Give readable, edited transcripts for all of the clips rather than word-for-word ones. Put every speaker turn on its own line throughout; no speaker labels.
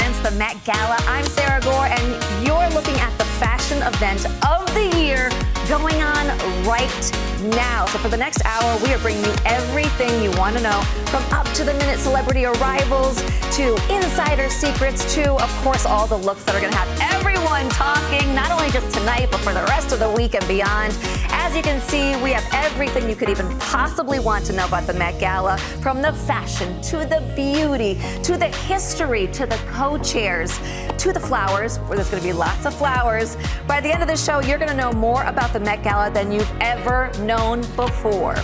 presents the Met Gala. I'm Sara Gore, and you're looking at the fashion event of the year going on right now. So for the next hour, we are bringing you everything you want to know, from up-to-the-minute celebrity arrivals to insider secrets to, of course, all the looks that are going to have everyone talking, not only just tonight, but for the rest of the week and beyond. As you can see, we have everything you could even possibly want to know about the Met Gala, from the fashion to the beauty to the history to the co-chairs to the flowers, where there's going to be lots of flowers. By the end of the show, you're going to know more about the Met Gala than you've ever known before.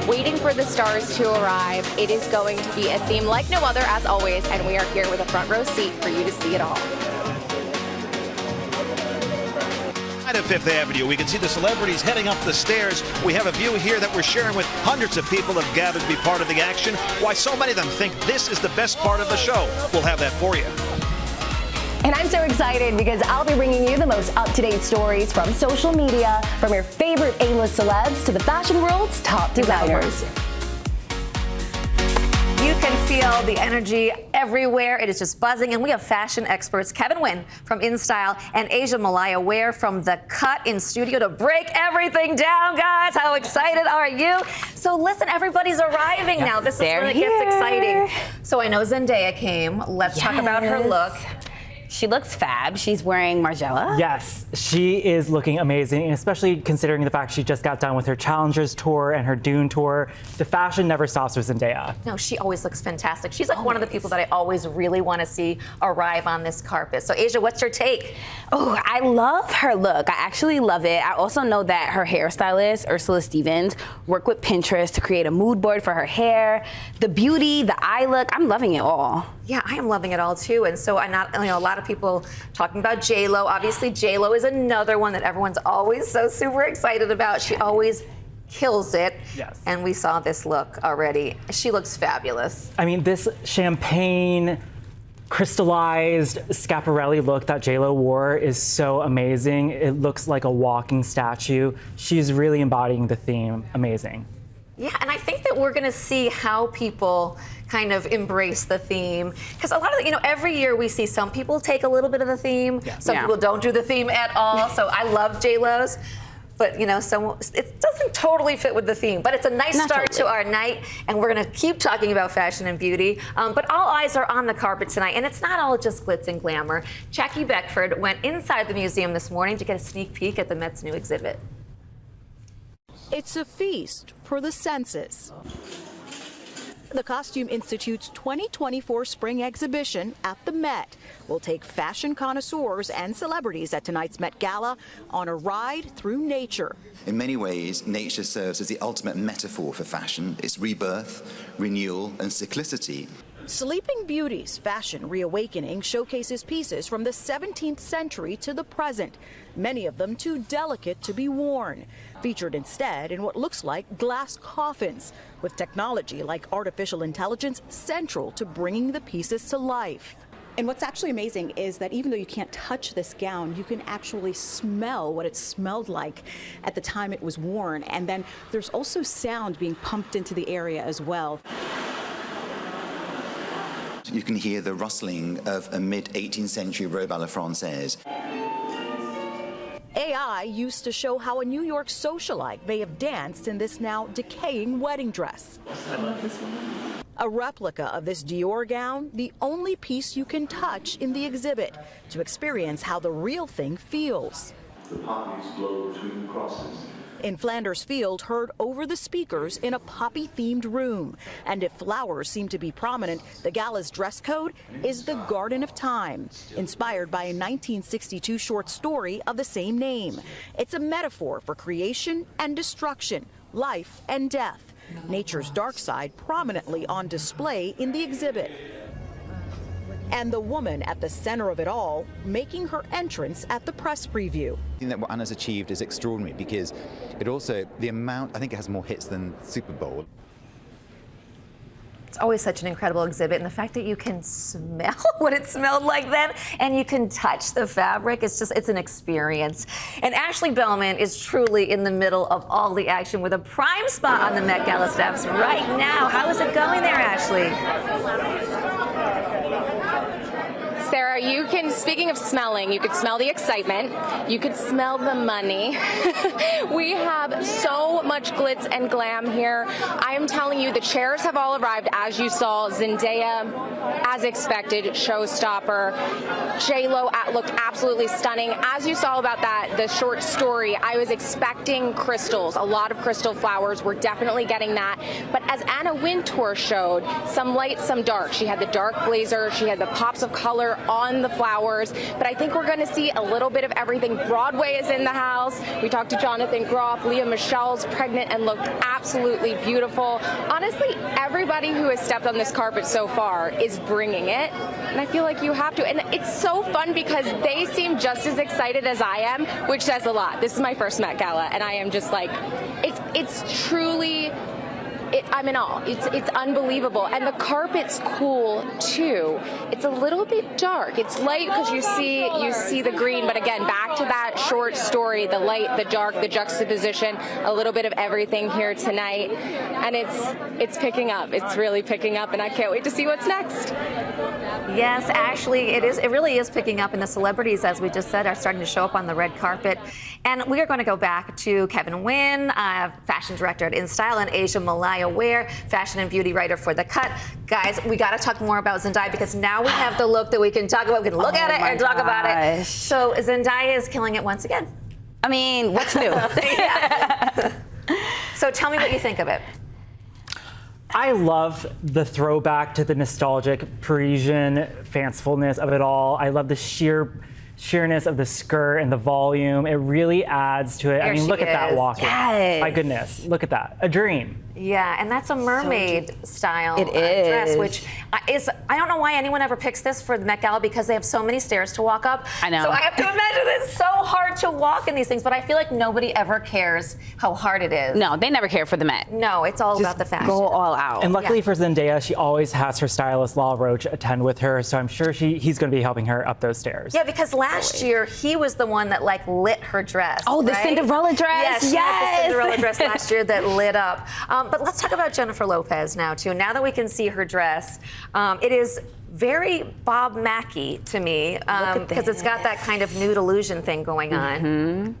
Waiting for the stars to arrive. It is going to be a theme like no other, as always, and we are here with a front row seat for you to see it all.
Of Fifth Avenue, we can see the celebrities heading up the stairs. We have a view here that we're sharing with hundreds of people have gathered to be part of the action. Why so many of them think this is the best part of the show. We'll have that for you.
And I'm so excited because I'll be bringing you the most up-to-date stories from social media, from your favorite A-list celebs to the fashion world's top designers.
You can feel the energy everywhere. It is just buzzing. And we have fashion experts Kevin Huynh from InStyle and Milia Ware from The Cut in studio to break everything down, guys. How excited are you? So listen, everybody's arriving now. This is when it gets exciting. So I know Zendaya came. Let's talk about her look.
She looks fab. She's wearing Margiela.
Yes, she is looking amazing, and especially considering the fact she just got done with her Challengers tour and her Dune tour. The fashion never stops with Zendaya.
No, she always looks fantastic. She's like one of the people that I always really want to see arrive on this carpet. So Asia, what's your take?
Oh, I love her look. I actually love it. I also know that her hairstylist, Ursula Stevens, worked with Pinterest to create a mood board for her hair. The beauty, the eye look, I'm loving it all.
Yeah, I am loving it all too. And so I'm not, a lot of people talking about J-Lo. Obviously, J-Lo is another one that everyone's always so super excited about. She always kills it.
Yes.
And we saw this look already. She looks fabulous.
I mean, this champagne crystallized Schiaparelli look that J-Lo wore is so amazing. It looks like a walking statue. She's really embodying the theme. Amazing.
Yeah, and I think that we're going to see how people kind of embrace the theme. Because a lot of, every year we see some people take a little bit of the theme. Yeah. Some people don't do the theme at all. So I love J-Lo's. But, it doesn't totally fit with the theme. But it's a nice start to our night. And we're going to keep talking about fashion and beauty. But all eyes are on the carpet tonight. And it's not all just glitz and glamour. Jackie Beckford went inside the museum this morning to get a sneak peek at the Met's new exhibit.
It's a feast for the senses. The Costume Institute's 2024 spring exhibition at the Met will take fashion connoisseurs and celebrities at tonight's Met Gala on a ride through nature.
In many ways, nature serves as the ultimate metaphor for fashion. It's rebirth, renewal, and cyclicity.
Sleeping Beauty's Fashion Reawakening showcases pieces from the 17th century to the present, many of them too delicate to be worn, featured instead in what looks like glass coffins, with technology like artificial intelligence central to bringing the pieces to life.
And what's actually amazing is that even though you can't touch this gown, you can actually smell what it smelled like at the time it was worn. And then there's also sound being pumped into the area as well.
You can hear the rustling of a mid-18th century robe à la française.
AI used to show how a New York socialite may have danced in this now decaying wedding dress.
I love this one.
A replica of this Dior gown, the only piece you can touch in the exhibit to experience how the real thing feels.
The poppies blow between the crosses.
In Flanders Field, heard over the speakers in a poppy-themed room. And if flowers seem to be prominent, the gala's dress code is the Garden of Time, inspired by a 1962 short story of the same name. It's a metaphor for creation and destruction, life and death. Nature's dark side prominently on display in the exhibit. And the woman at the center of it all, making her entrance at the press preview.
I think that what Anna's achieved is extraordinary because it also, the amount, I think it has more hits than Super Bowl.
It's always such an incredible exhibit, and the fact that you can smell what it smelled like then, and you can touch the fabric, it's an experience. And Ashley Bellman is truly in the middle of all the action with a prime spot on the Met Gala steps right now. How is it going there, Ashley?
Sarah, speaking of smelling, you could smell the excitement. You could smell the money. We have so much glitz and glam here. I am telling you, the chairs have all arrived. As you saw, Zendaya, as expected, showstopper. J-Lo looked absolutely stunning. As you saw about the short story, I was expecting crystals, a lot of crystal flowers. We're definitely getting that. But as Anna Wintour showed, some light, some dark. She had the dark blazer. She had the pops of color on the flowers, but I think we're going to see a little bit of everything. Broadway is in the house. We talked to Jonathan Groff. Leah Michelle's pregnant and looked absolutely beautiful. Honestly, everybody who has stepped on this carpet so far is bringing it, and I feel like you have to. And it's so fun because they seem just as excited as I am, which says a lot. This is my first Met Gala, and I am just like, it's truly. I'm in awe. It's unbelievable. And the carpet's cool too. It's a little bit dark. It's light because you see the green, but again, back to that short story, the light, the dark, the juxtaposition, a little bit of everything here tonight. And it's picking up. It's really picking up, and I can't wait to see what's next.
Yes, Ashley, it really is picking up, and the celebrities, as we just said, are starting to show up on the red carpet. And we are going to go back to Kevin Huynh, fashion director at InStyle, and Milia Ware, fashion and beauty writer for The Cut. Guys, we got to talk more about Zendaya because now we have the look that we can talk about. We can look at it and talk about it. So Zendaya is killing it once again.
I mean, what's new?
So tell me what you think of it.
I love the throwback to the nostalgic Parisian fancifulness of it all. I love the sheerness of the skirt and the volume. It really adds to it. I mean, look at that walk-in.
Yes.
My goodness, look at that. A dream.
Yeah, and that's a mermaid style
dress,
which is, I don't know why anyone ever picks this for the Met Gala because they have so many stairs to walk up.
I know.
So I have to imagine it's so hard to walk in these things, but I feel like nobody ever cares how hard it is.
No, they never care for the Met.
No, it's all about the fashion.
Go all out.
And luckily for Zendaya, she always has her stylist, Law Roach, attend with her, so I'm sure he's going to be helping her up those stairs.
Yeah, because last year, he was the one that lit her dress.
Oh, the
right?
Cinderella dress.
Yes, she had the Cinderella dress last year that lit up. But let's talk about Jennifer Lopez now, too. Now that we can see her dress, it is very Bob Mackie to me because it's got that kind of nude illusion thing going on.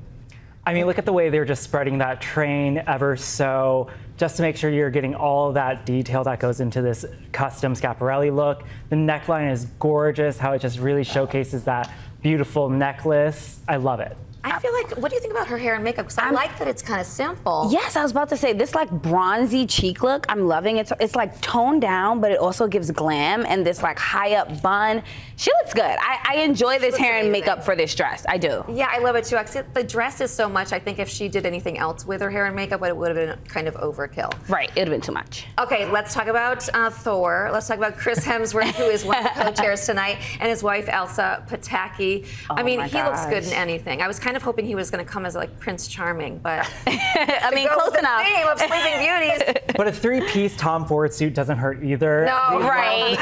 I mean, look at the way they're just spreading that train ever so, just to make sure you're getting all of that detail that goes into this custom Schiaparelli look. The neckline is gorgeous, how it just really showcases that beautiful necklace. I love it.
I feel like, what do you think about her hair and makeup? Because I like that it's kind of simple.
Yes, I was about to say, this like bronzy cheek look, I'm loving it. It's like toned down, but it also gives glam, and this like high up bun. She looks good. I enjoy this hair and makeup for this dress. I do.
Yeah, I love it too. The dress is so much. I think if she did anything else with her hair and makeup, it would have been kind of overkill.
Right, it would have been too much.
Okay, let's talk about Thor. Let's talk about Chris Hemsworth, who is one of the co-chairs tonight, and his wife, Elsa Pataki. I mean, he looks good in anything. I was kind of hoping he was going to come as like Prince Charming, but
I mean, close enough.
The theme of Sleeping Beauties.
But a three-piece Tom Ford suit doesn't hurt either.
No,
right.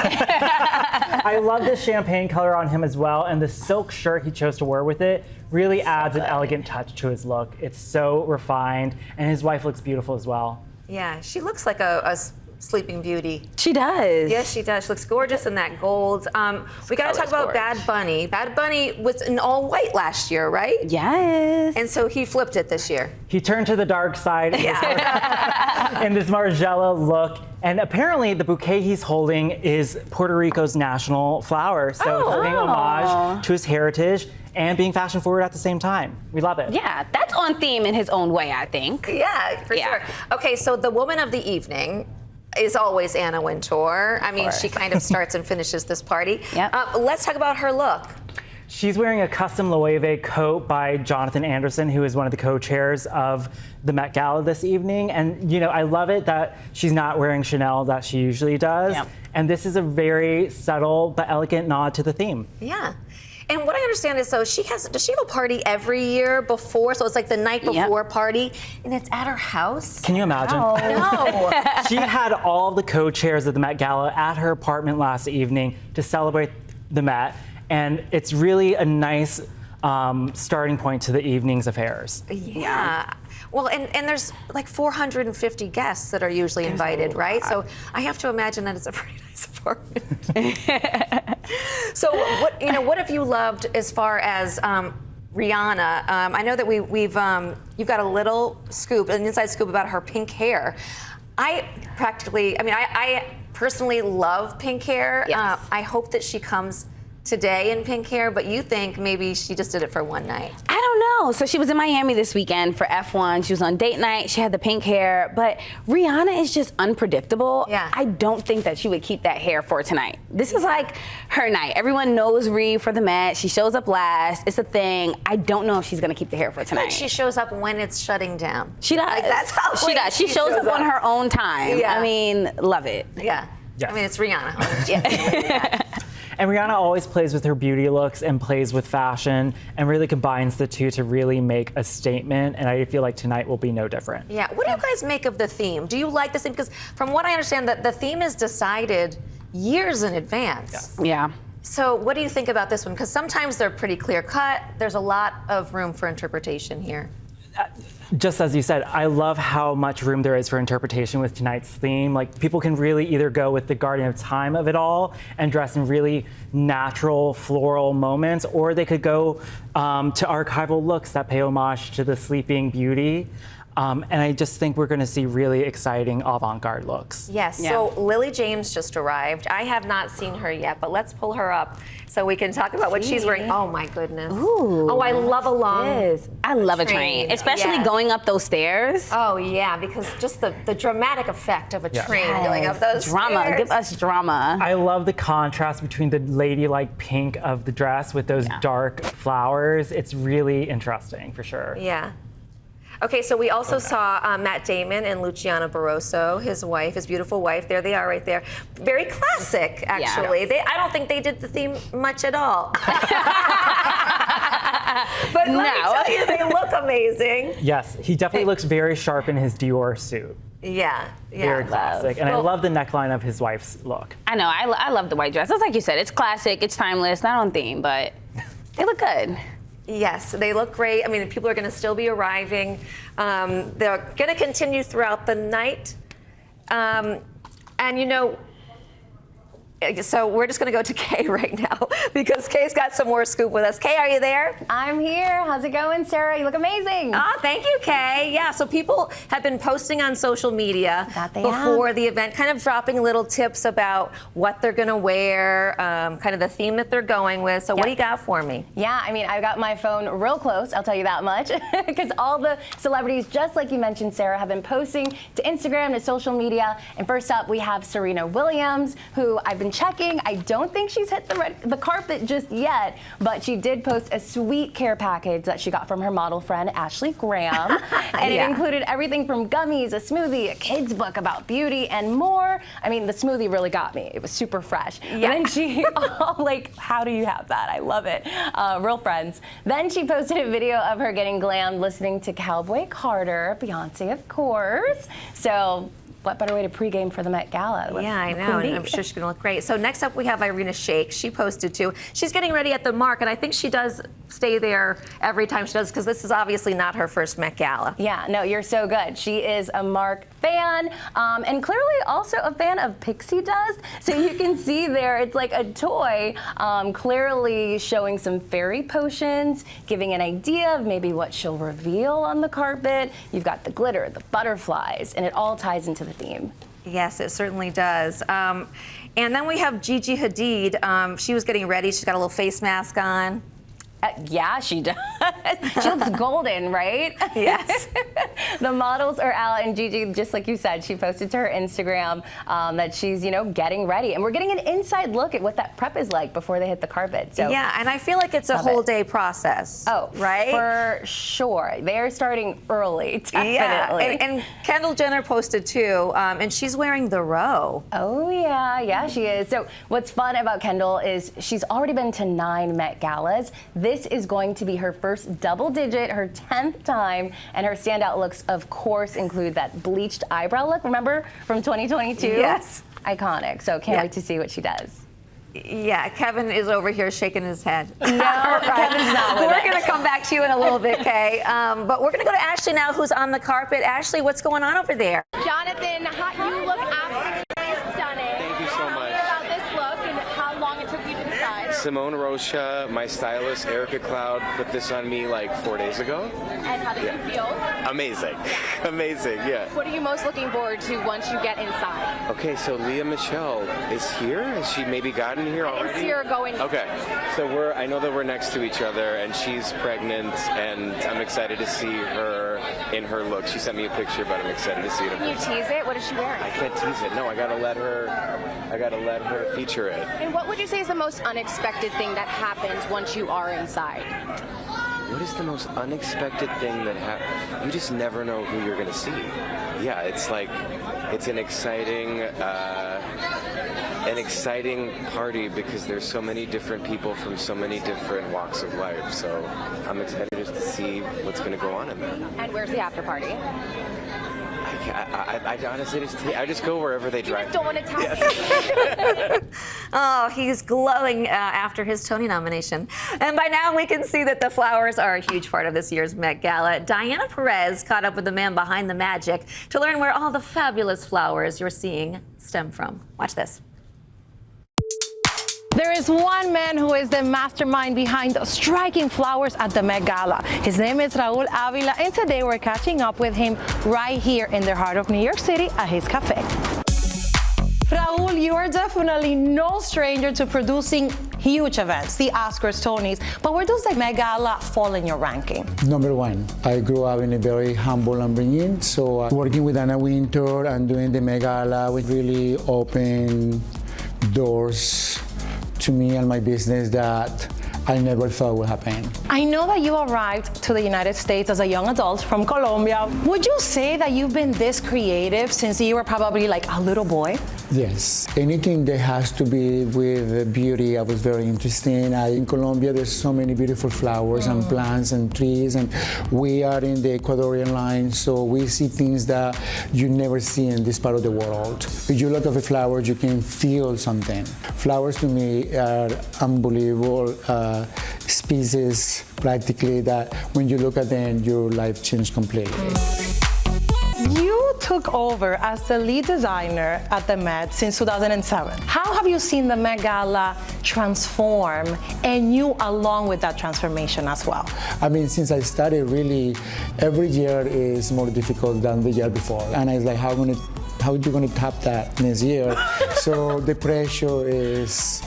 I love the champagne color on him as well, and the silk shirt he chose to wear with it really adds an elegant touch to his look. It's so refined, and his wife looks beautiful as well.
Yeah, she looks like a Sleeping Beauty.
She does.
Yes, she does. She looks gorgeous in that gold. We got to talk about Bad Bunny. Bad Bunny was in all white last year, right?
Yes.
And so he flipped it this year.
He turned to the dark side in this Margiela look. And apparently the bouquet he's holding is Puerto Rico's national flower. So he's paying homage to his heritage and being fashion forward at the same time. We love it.
Yeah, that's on theme in his own way, I think.
Yeah, for sure. Okay, so the woman of the evening is always Anna Wintour. I mean, she kind of starts and finishes this party.
Yep.
Let's talk about her look.
She's wearing a custom Loewe coat by Jonathan Anderson, who is one of the co-chairs of the Met Gala this evening. And, you know, I love it that she's not wearing Chanel that she usually does.
Yep.
And this is a very subtle but elegant nod to the theme.
Yeah. And what I understand is, so does she have a party every year before? So it's like the night before party, and it's at her house?
Can you imagine?
No.
She had all the co-chairs of the Met Gala at her apartment last evening to celebrate the Met, and it's really a nice starting point to the evening's affairs.
Yeah. Well, and there's like 450 guests that are usually invited, right? So I have to imagine that it's a pretty nice apartment. So what have you loved as far as Rihanna? I know that you've got a little scoop, an inside scoop about her pink hair. I personally love pink hair.
Yes.
I hope that she comes today in pink hair, but you think maybe she just did it for one night?
I don't know. So she was in Miami this weekend for F1. She was on date night. She had the pink hair, but Rihanna is just unpredictable.
Yeah.
I don't think that she would keep that hair for tonight. This is like her night. Everyone knows Ree for the Met. She shows up last. It's a thing. I don't know if she's gonna keep the hair for tonight.
She shows up when it's shutting down.
She does.
Like, that's how
she does. She shows up on her own time.
Yeah.
I mean, love it.
Yeah.
Yes.
I mean, it's Rihanna.
Yeah.
And Rihanna always plays with her beauty looks and plays with fashion and really combines the two to really make a statement. And I feel like tonight will be no different.
Yeah. What do you guys make of the theme? Do you like this theme? Because from what I understand, that the theme is decided years in advance.
Yes.
Yeah.
So what do you think about this one? Because sometimes they're pretty clear cut. There's a lot of room for interpretation here.
Just as you said, I love how much room there is for interpretation with tonight's theme. Like, people can really either go with the Guardian of Time of it all and dress in really natural floral moments, or they could go to archival looks that pay homage to the Sleeping Beauty. And I just think we're going to see really exciting avant-garde looks.
Yes.
Yeah.
So Lily James just arrived. I have not seen her yet, but let's pull her up so we can talk about what she's wearing. Oh my goodness.
Ooh.
Oh, I love a long.
I love a train, especially
Yes.
going up those stairs.
Oh yeah, because just the dramatic effect of a train going up those
drama.
stairs.
Give us drama.
I love the contrast between the ladylike pink of the dress with those dark flowers. It's really interesting, for sure.
Yeah. Okay, so we also saw Matt Damon and Luciana Barroso, his wife, his beautiful wife. There they are right there. Very classic, actually. I don't think they did the theme much at all. But let me tell you, they look amazing.
Yes, he definitely looks very sharp in his Dior suit.
Yeah, yeah.
Very classic. And I love the neckline of his wife's look.
I know. I love the white dress. It's like you said. It's classic. It's timeless. Not on theme, but they look good.
Yes, they look great. I mean, people are going to still be arriving. They're going to continue throughout the night. And you know, so we're just going to go to Kay right now because Kay's got some more scoop with us. Kay, are you there?
I'm here. How's it going, Sarah? You look amazing.
Thank you, Kay. Yeah, so people have been posting on social media before the event, kind of dropping little tips about what they're going to wear, kind of the theme that they're going with. So what do you got for me?
Yeah, I mean, I got my phone real close, I'll tell you that much, because all the celebrities, just like you mentioned, Sarah, have been posting to Instagram, to social media. And first up, we have Serena Williams, who I've been checking. I don't think she's hit the carpet just yet, but she did post a sweet care package that she got from her model friend, Ashley Graham. And it included everything from gummies, a smoothie, a kid's book about beauty, and more. I mean, the smoothie really got me. It was super fresh. Yeah. But then she, like, how do you have that? I love it. Real friends. Then she posted a video of her getting glammed listening to Cowboy Carter, Beyonce, of course. So what better way to pregame for the Met Gala?
Yeah, I know, and I'm sure she's gonna look great. So next up we have Irina Shayk. She posted too. She's getting ready at the Mark, and I think she does stay there every time she does, because this is obviously not her first Met Gala.
Yeah, no, you're so good. She is a Mark fan, and clearly also a fan of pixie dust. So you can see there, it's like a toy, clearly showing some fairy potions, giving an idea of maybe what she'll reveal on the carpet. You've got the glitter, the butterflies, and it all ties into the theme.
Yes, it certainly does. And then we have Gigi Hadid. She was getting ready. She's got a little face mask on.
Yeah, she does. She looks golden, right?
Yes.
The models are out, and Gigi, just like you said, she posted to her Instagram that she's, getting ready. And we're getting an inside look at what that prep is like before they hit the carpet. So
yeah, and I feel like it's a whole day process.
Oh,
right?
For sure. They're starting early, definitely.
Yeah, and Kendall Jenner posted too, and she's wearing the row.
Oh, yeah, she is. So what's fun about Kendall is she's already been to 9 Met Galas. This is going to be her first double digit, her 10th time, and her standout looks, of course, include that bleached eyebrow look, remember, from 2022?
Yes.
Iconic, so can't wait to see what she does.
Yeah, Kevin is over here shaking his head.
No, Kevin's not with
We're going to come back to you in a little bit, Kay. But we're going to go to Ashley now, who's on the carpet. Ashley, what's going on over there?
Jonathan, you look absolutely stunning.
Thank you so much.
About this look and how long it took you to decide.
Simone Rocha, my stylist, Erica Cloud, put this on me like 4 days ago.
And how did you feel?
Amazing. Amazing, yeah.
What are you most looking forward to once you get inside?
Okay, so Leah Michelle is here? Has she maybe gotten here already?
It's here going.
Okay, so I know that we're next to each other, and she's pregnant, and I'm excited to see her in her look. She sent me a picture, but I'm excited to see it in
Can you
person.
tease it? What is she wearing?
I can't tease it. No, I gotta let her feature it.
And what would you say is the most unexpected thing that happens once you are inside?
What is the most unexpected thing that happens? You just never know who you're going to see. Yeah, it's like, it's an exciting party because there's so many different people from so many different walks of life. So I'm excited just to see what's going to go on in there.
And where's the after party?
I honestly I just go wherever they drive.
You just don't want to tell me.
Oh, he's glowing after his Tony nomination. And by now we can see that the flowers are a huge part of this year's Met Gala. Diana Perez caught up with the man behind the magic to learn where all the fabulous flowers you're seeing stem from. Watch this.
There is one man who is the mastermind behind striking flowers at the Met Gala. His name is Raul Avila, and today we're catching up with him right here in the heart of New York City at his cafe. Raul, you are definitely no stranger to producing huge events, the Oscars, Tonys, but where does the Met Gala fall in your ranking?
Number 1, I grew up in a very humble upbringing, so working with Anna Wintour and doing the Met Gala would really open doors to me and my business that I never thought would happen.
I know that you arrived to the United States as a young adult from Colombia. Would you say that you've been this creative since you were probably like a little boy?
Yes. Anything that has to be with beauty, I was very interested in. In Colombia, there's so many beautiful flowers and plants and trees, and we are in the Ecuadorian line, so we see things that you never see in this part of the world. If you look at the flowers, you can feel something. Flowers to me are unbelievable species, practically, that when you look at them, your life changed completely.
You took over as the lead designer at the Met since 2007. How have you seen the Met Gala transform, and you along with that transformation as well?
I mean, since I started, really, every year is more difficult than the year before. And I was like, how are you going to top that next year? So the pressure is,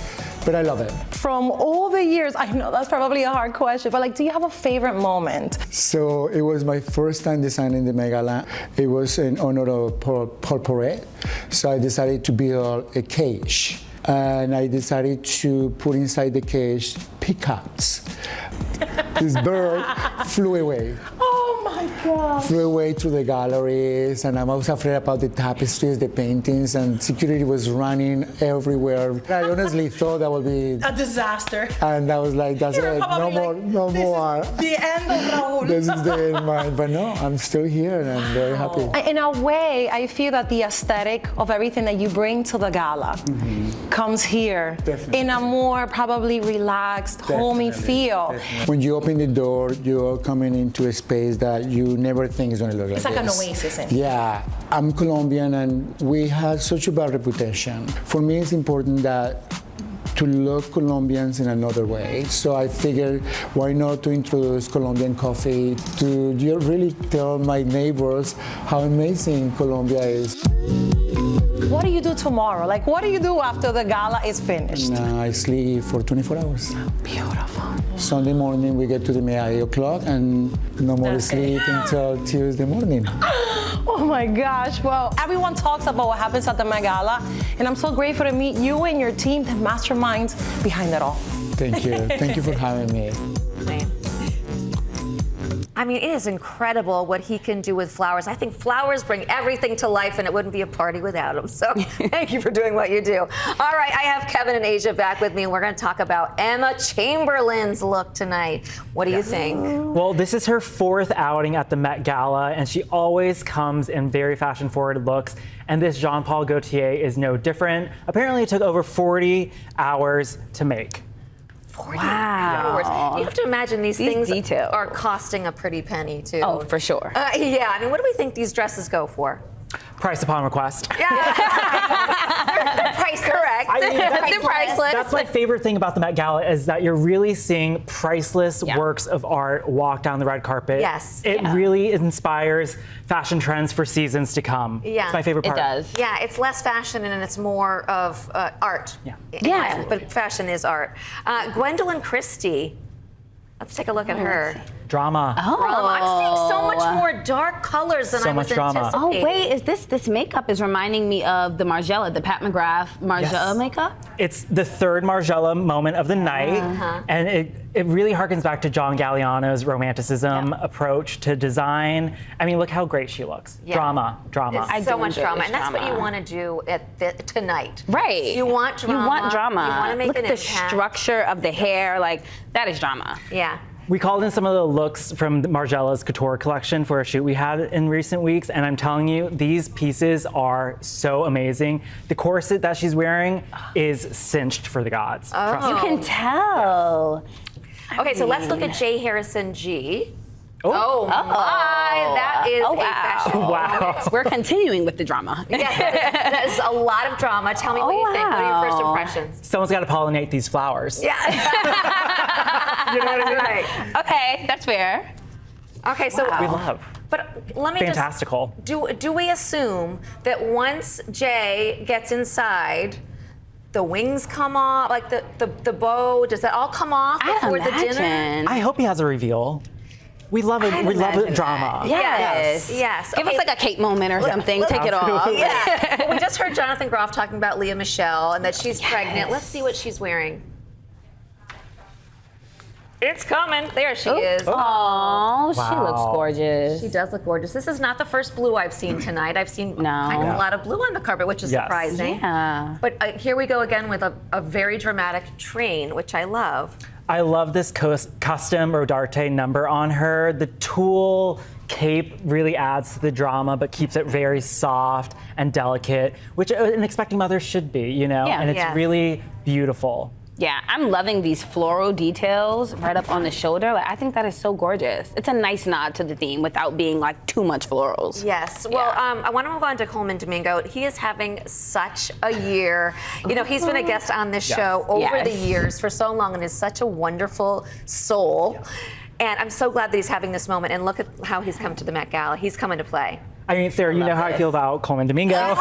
but I love it.
From all the years, I know that's probably a hard question, but like, do you have a favorite moment?
So it was my first time designing the Met Gala. It was in honor of Paul Poret. So I decided to build a cage. And I decided to put inside the cage peacocks. This bird flew away.
Oh my God.
Flew away to the galleries, and I was afraid about the tapestries, the paintings, and security was running everywhere. I honestly thought that would be
a disaster.
And I was like, that's it, no more.
The end of Raul.
This is the end, man. But no, I'm still here, and I'm very happy.
In a way, I feel that the aesthetic of everything that you bring to the gala comes here.
Definitely.
In a more probably relaxed, homey feel.
When you open the door, you're coming into a space that you never think is going to look like this.
It's like an oasis in
Yeah, I'm Colombian, and we have such a bad reputation. For me, it's important to look Colombians in another way. So I figured, why not to introduce Colombian coffee, to really tell my neighbors how amazing Colombia is.
What do you do tomorrow? Like, what do you do after the gala is finished?
I sleep for 24 hours.
Beautiful.
Sunday morning we get to the Met 8 o'clock and no more sleep until Tuesday morning.
Oh my gosh, well, everyone talks about what happens at the Met Gala, and I'm so grateful to meet you and your team, the masterminds behind it all.
Thank you. Thank you for having me.
I mean, it is incredible what he can do with flowers. I think flowers bring everything to life, and it wouldn't be a party without them. So thank you for doing what you do. All right, I have Kevin and Asia back with me, and we're going to talk about Emma Chamberlain's look tonight. What do you think?
Well, this is her 4th outing at the Met Gala, and she always comes in very fashion-forward looks. And this Jean Paul Gaultier is no different. Apparently, it took over 40 hours to make.
40 hours. You have to imagine these things
details
are costing a pretty penny, too.
Oh, for sure.
Yeah, I mean, what do we think these dresses go for?
Price upon request.
Yeah. They're priceless. Correct.
I mean,
They're priceless.
That's my favorite thing about the Met Gala is that you're really seeing priceless works of art walk down the red carpet.
Yes.
It really inspires fashion trends for seasons to come.
Yeah.
It's my favorite part.
It does.
Yeah, it's less fashion and it's more of art.
Yeah.
Yeah.
But fashion is art. Gwendolyn Christie. Let's take a look at her.
Drama.
Drama. I'm seeing so much more dark colors than
So
I was
much drama.
anticipating.
Oh wait, is this makeup is reminding me of the Margiela, the Pat McGrath Margiela makeup?
It's the 3rd Margiela moment of the night, and it really harkens back to John Galliano's romanticism approach to design. I mean, look how great she looks.
Yeah.
Drama.
It's so much drama, and that's what you want to do at tonight.
Right.
You want drama.
You want drama.
You want to make
Look
an
at the
impact.
structure of the hair, like that is drama.
Yeah.
We called in some of the looks from Margiela's couture collection for a shoot we had in recent weeks, and I'm telling you, these pieces are so amazing. The corset that she's wearing is cinched for the gods. Trust me.
You can tell.
Okay, so let's look at J. Harrison G.
Oh.
My, that is a fashion.
Wow.
We're continuing with the drama.
Yes, that is a lot of drama. Tell me what you think. What are your first impressions?
Someone's got to pollinate these flowers.
Yeah.
You know what I mean?
Right.
Okay, that's fair.
Okay, so
We love.
But let me
Fantastical.
just do we assume that once Jay gets inside, the wings come off, like the bow, does that all come off before the dinner?
I hope he has a reveal. We love it. We love the drama.
Yes.
Yes.
Give us like a Kate moment or something. Take it off.
Yeah. Well, we just heard Jonathan Groff talking about Leah Michelle and that she's pregnant. Let's see what she's wearing. It's coming. There she is.
Oh, she looks gorgeous.
She does look gorgeous. This is not the first blue I've seen tonight. I've seen kind of a lot of blue on the carpet, which is surprising.
Yeah.
But here we go again with a very dramatic train, which I love.
I love this custom Rodarte number on her. The tulle cape really adds to the drama, but keeps it very soft and delicate, which an expecting mother should be, you know?
Yeah.
And it's really beautiful.
Yeah, I'm loving these floral details right up on the shoulder. Like, I think that is so gorgeous. It's a nice nod to the theme without being like too much florals.
Yes. Well, I want to move on to Coleman Domingo. He is having such a year. You know, he's been a guest on this show over the years for so long and is such a wonderful soul. And I'm so glad that he's having this moment. And look at how he's come to the Met Gala. He's coming to play.
I mean, Sarah, you know how I feel about Coleman Domingo.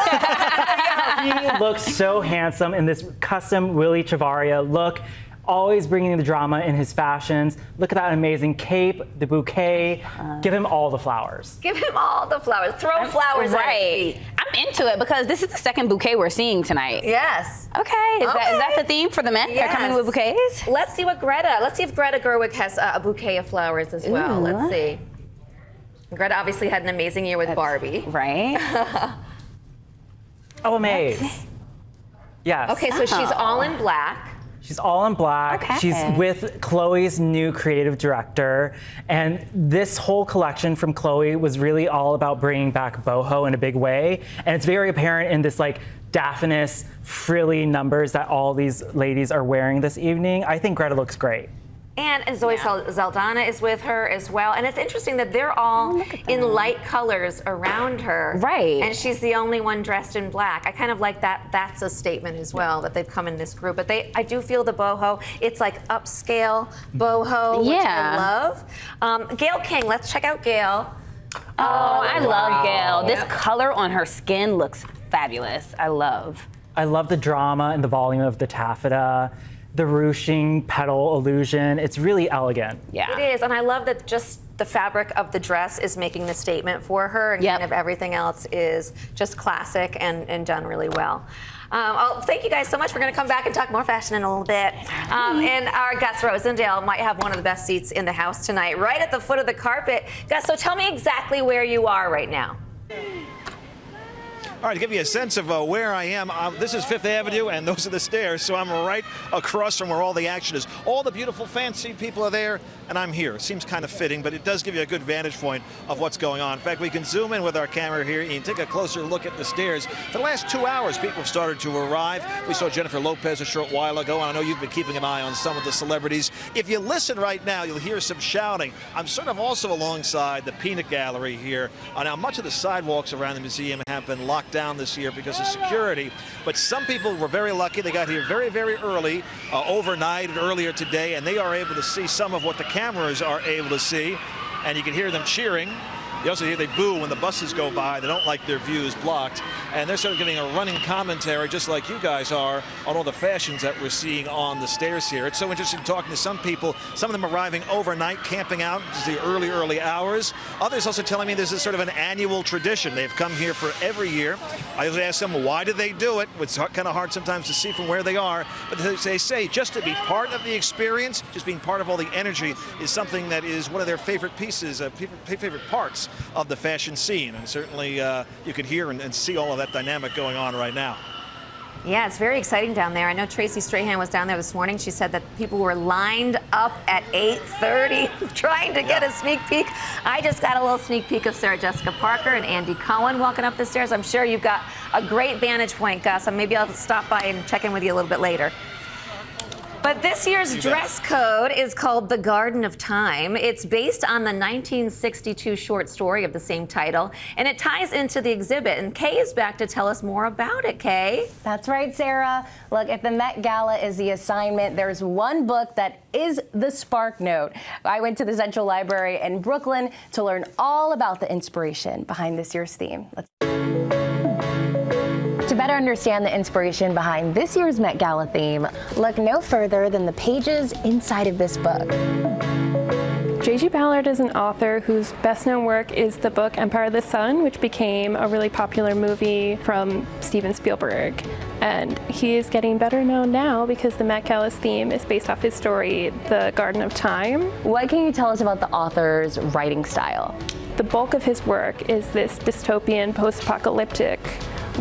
He looks so handsome in this custom Willy Chavaria look, always bringing the drama in his fashions. Look at that amazing cape, the bouquet. Give him all the flowers.
Give him all the flowers. Throw flowers at his feet.
I'm into it because this is the second bouquet we're seeing tonight.
Yes.
Okay. Is that the theme for the Met? They're coming with bouquets?
Let's see what let's see if Greta Gerwig has a bouquet of flowers as well.
Ooh.
Let's see. Greta obviously had an amazing year with Barbie.
Right.
Oh, amaze. Yes.
Okay, so she's all in black.
She's all in black.
Okay.
She's with Chloe's new creative director. And this whole collection from Chloe was really all about bringing back boho in a big way. And it's very apparent in this like diaphanous, frilly numbers that all these ladies are wearing this evening. I think Greta looks great.
And Zoe Saldana is with her as well. And it's interesting that they're all in light colors around her.
Right.
And she's the only one dressed in black. I kind of like that. That's a statement as well, that they've come in this group. But I do feel the boho. It's like upscale boho, which I love. Gayle King, let's check out Gayle.
Oh, I love Gayle. This color on her skin looks fabulous. I love
the drama and the volume of the taffeta. the ruching petal illusion. It's really elegant.
Yeah.
It is, and I love that just the fabric of the dress is making the statement for her, and kind of everything else is just classic and done really well. Thank you guys so much. We're going to come back and talk more fashion in a little bit. And our Gus Rosendale might have one of the best seats in the house tonight, right at the foot of the carpet. Gus, so tell me exactly where you are right now.
All right, to give you a sense of where I am, this is Fifth Avenue, and those are the stairs, so I'm right across from where all the action is. All the beautiful, fancy people are there, and I'm here. It seems kind of fitting, but it does give you a good vantage point of what's going on. In fact, we can zoom in with our camera here and take a closer look at the stairs. For the last 2 hours, people have started to arrive. We saw Jennifer Lopez a short while ago, and I know you've been keeping an eye on some of the celebrities. If you listen right now, you'll hear some shouting. I'm sort of also alongside the peanut gallery here. Now, much of the sidewalks around the museum have been locked down this year because of security, but some people were very lucky. They got here very, very early, overnight and earlier today, and they are able to see some of what the cameras are able to see, and you can hear them cheering. You also hear they boo when the buses go by. They don't like their views blocked. And they're sort of getting a running commentary, just like you guys are, on all the fashions that we're seeing on the stairs here. It's so interesting talking to some people. Some of them arriving overnight, camping out into the early, early hours. Others also telling me this is sort of an annual tradition. They've come here for every year. I usually ask them, why do they do it? It's kind of hard sometimes to see from where they are. But they say just to be part of the experience, just being part of all the energy is something that is one of their favorite pieces, favorite parts of the fashion scene, and certainly you can hear and see all of that dynamic going on right now.
Yeah, it's very exciting down there. I know Tracy Strahan was down there this morning. She said that people were lined up at 8:30 trying to get a sneak peek. I just got a little sneak peek of Sarah Jessica Parker and Andy Cohen walking up the stairs. I'm sure you've got a great vantage point, Gus, and maybe I'll stop by and check in with you a little bit later. But this year's dress code is called The Garden of Time. It's based on the 1962 short story of the same title, and it ties into the exhibit. And Kay is back to tell us more about it, Kay.
That's right, Sarah. Look, if the Met Gala is the assignment, there's one book that is the spark note. I went to the Central Library in Brooklyn to learn all about the inspiration behind this year's theme. To better understand the inspiration behind this year's Met Gala theme, look no further than the pages inside of this book.
J.G. Ballard is an author whose best-known work is the book Empire of the Sun, which became a really popular movie from Steven Spielberg. And he is getting better known now because the Met Gala's theme is based off his story, The Garden of Time.
What can you tell us about the author's writing style?
The bulk of his work is this dystopian, post-apocalyptic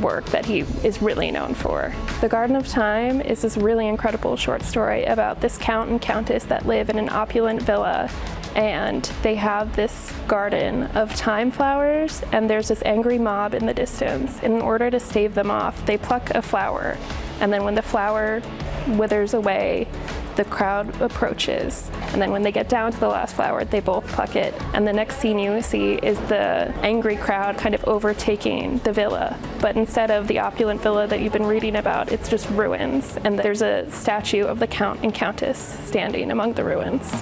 work that he is really known for. The Garden of Time is this really incredible short story about this count and countess that live in an opulent villa, and they have this garden of thyme flowers, and there's this angry mob in the distance. And in order to stave them off, they pluck a flower, and then when the flower withers away, the crowd approaches, and then when they get down to the last flower, they both pluck it. And the next scene you see is the angry crowd kind of overtaking the villa. But instead of the opulent villa that you've been reading about, it's just ruins. And there's a statue of the Count and Countess standing among the ruins.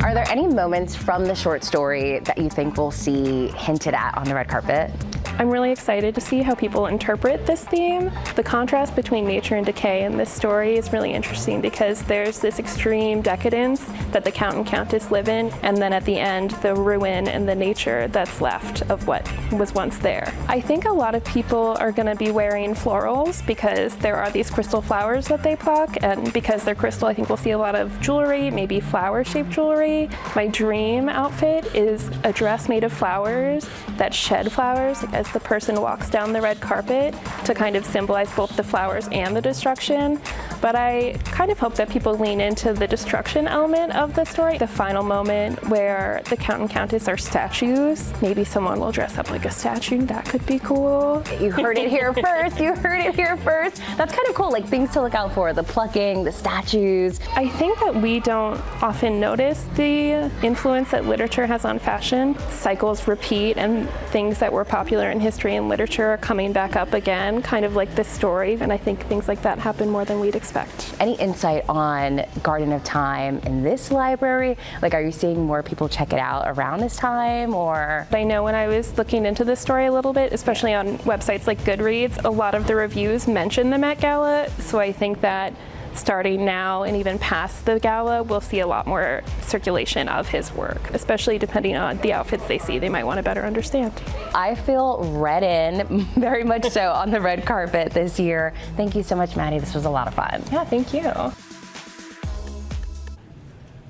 Are there any moments from the short story that you think we'll see hinted at on the red carpet?
I'm really excited to see how people interpret this theme. The contrast between nature and decay in this story is really interesting because there's this extreme decadence that the Count and Countess live in, and then at the end, the ruin and the nature that's left of what was once there. I think a lot of people are going to be wearing florals because there are these crystal flowers that they pluck, and because they're crystal, I think we'll see a lot of jewelry, maybe flower-shaped jewelry. My dream outfit is a dress made of flowers that shed flowers as the person walks down the red carpet to kind of symbolize both the flowers and the destruction. But I kind of hope that people lean into the destruction element of the story. The final moment where the Count and Countess are statues. Maybe someone will dress up like a statue. That could be cool.
You heard it here first. You heard it here first. That's kind of cool, like things to look out for, the plucking, the statues.
I think that we don't often notice the influence that literature has on fashion. Cycles repeat, and things that were popular in history and literature are coming back up again, kind of like this story. And I think things like that happen more than we'd expect.
Any insight on Garden of Time in this library? Like, are you seeing more people check it out around this time, or?
I know when I was looking into this story a little bit, especially on websites like Goodreads, a lot of the reviews mention the Met Gala, so I think that starting now and even past the gala, we'll see a lot more circulation of his work, especially depending on the outfits they see. They might want to better understand.
I feel read in, very much so, on the red carpet this year. Thank you so much, Maddie. This was a lot of fun.
Yeah, thank you.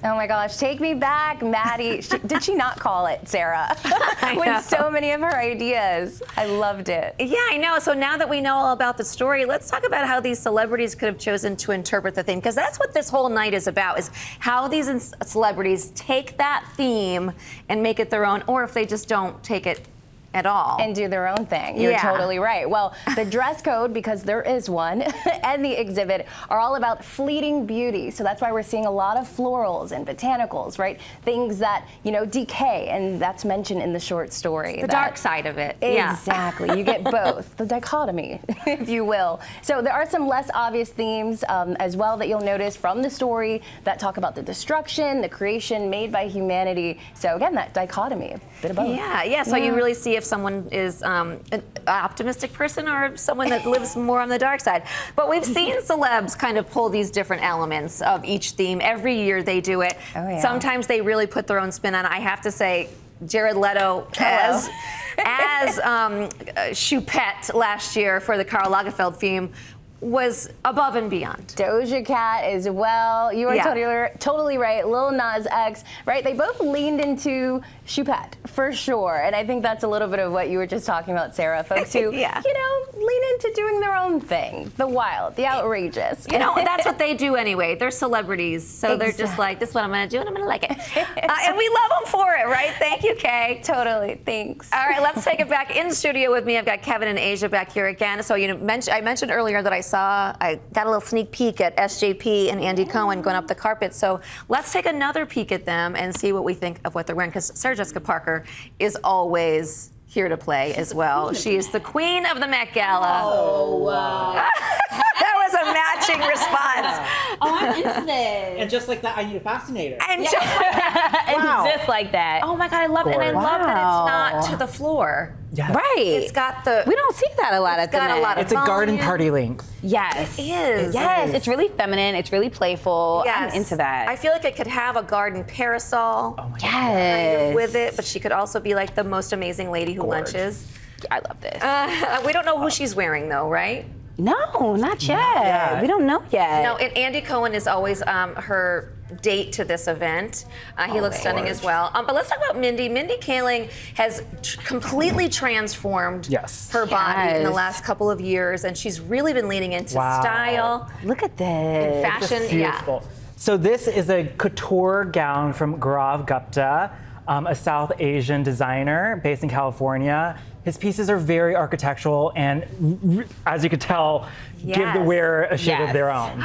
Oh my gosh, take me back, Maddie. Did she not call it, Sarah? With so many of her ideas. I loved it.
Yeah, I know. So now that we know all about the story, let's talk about how these celebrities could have chosen to interpret the theme, because that's what this whole night is about, is how these celebrities take that theme and make it their own, or if they just don't take it at all.
And do their own thing. You're totally right. Well, the dress code, because there is one, and the exhibit are all about fleeting beauty. So that's why we're seeing a lot of florals and botanicals, right? Things that, you know, decay, and that's mentioned in the short story.
The dark side of it.
Exactly. You get both. The dichotomy, if you will. So there are some less obvious themes as well that you'll notice from the story that talk about the destruction, the creation made by humanity. So again, that dichotomy, a bit of both.
Yeah. So you really see if someone is an optimistic person or someone that lives more on the dark side. But we've seen celebs kind of pull these different elements of each theme. Every year they do it.
Oh, yeah.
Sometimes they really put their own spin on it. I have to say, Jared Leto as Choupette last year for the Karl Lagerfeld theme was above and beyond.
Doja Cat as well. You are totally right. Lil Nas X, right? They both leaned into Choupette for sure. And I think that's a little bit of what you were just talking about, Sarah. Folks who, you know, lean into doing their own thing. The wild, the outrageous.
You know, that's what they do anyway. They're celebrities. So they're just like, this is what I'm going to do and I'm going to like it. And we love them for it, right? Thank you, Kay.
Totally. Thanks.
All right, let's take it back in studio with me. I've got Kevin and Asia back here again. So, you know, I mentioned earlier that I got a little sneak peek at SJP and Andy Cohen going up the carpet. So let's take another peek at them and see what we think of what they're wearing, because Sarah Jessica Parker is always here to play as well. She is the queen of the Met Gala.
Oh, wow.
That was a matching response.
Oh, I'm into this.
And just like that, I need a fascinator.
And just like that.
And just like that.
Oh my God, I love it. And I love that it's not to the floor.
Yes.
Right.
It's got the.
We don't see that a lot at the Met.
It's
a garden party length.
Yes.
It is.
Yes, it's really feminine. It's really playful.
Yes.
I'm into that.
I feel like it could have a garden parasol
yes.
with it, but she could also be like the most amazing lady who lunches.
I love this.
We don't know who she's wearing though, right?
No, not yet. We don't know yet.
No, and Andy Cohen is always her date to this event. He looks stunning as well. But let's talk about Mindy. Mindy Kaling has completely transformed her body in the last couple of years, and she's really been leaning into style.
Look at this.
And fashion,
beautiful. So this is a couture gown from Gaurav Gupta, a South Asian designer based in California. His pieces are very architectural and, as you could tell, give the wearer a shape of their own.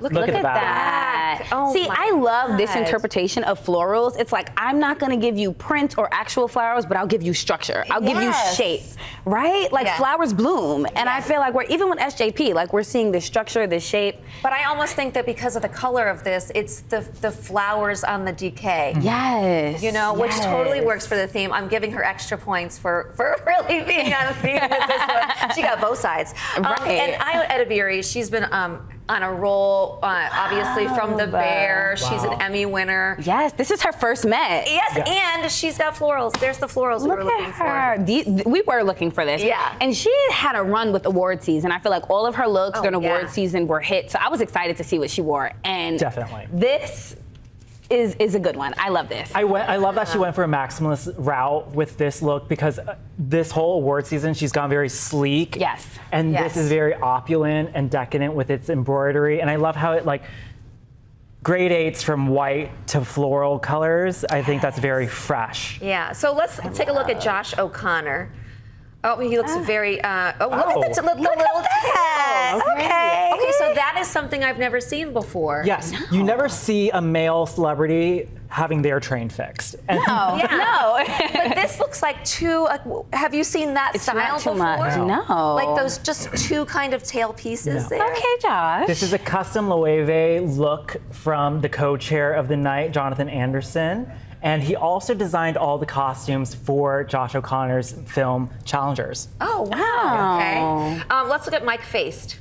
Look at that.
Oh
see, I love this interpretation of florals. It's like, I'm not going to give you print or actual flowers, but I'll give you structure. I'll give you shape, right? Like flowers bloom. And I feel like even with SJP, like we're seeing this structure, this shape.
But I almost think that because of the color of this, it's the flowers on the decay.
Yes.
You know, which totally works for the theme. I'm giving her extra points for really being on theme with this one. She got both sides.
Right.
And Io Edebiri, she's been on a roll, obviously from The Bear. She's an Emmy winner.
Yes, this is her first Met.
Yes, and she's got florals. There's the florals we were looking for.
We were looking for this.
Yeah.
And she had a run with award season. I feel like all of her looks during award season were hits. So I was excited to see what she wore. And
definitely.
This is a good one. I love this.
I love that she went for a maximalist route with this look, because this whole award season she's gone very sleek.
Yes.
And this is very opulent and decadent with its embroidery. And I love how it gradates from white to floral colors. I think that's very fresh.
Yeah. So let's take a look at Josh O'Connor. Oh, he looks very. Look at the little head. Okay, so that is something I've never seen before.
Yes, you never see a male celebrity having their train fixed. And
No.
But this looks like two. Have you seen that style
not too
before?
much. No.
Like those just two kind of tail pieces there.
Okay, Josh.
This is a custom Loewe look from the co-chair of the night, Jonathan Anderson. And he also designed all the costumes for Josh O'Connor's film Challengers.
Oh, wow. Okay. Let's look at Mike Feist.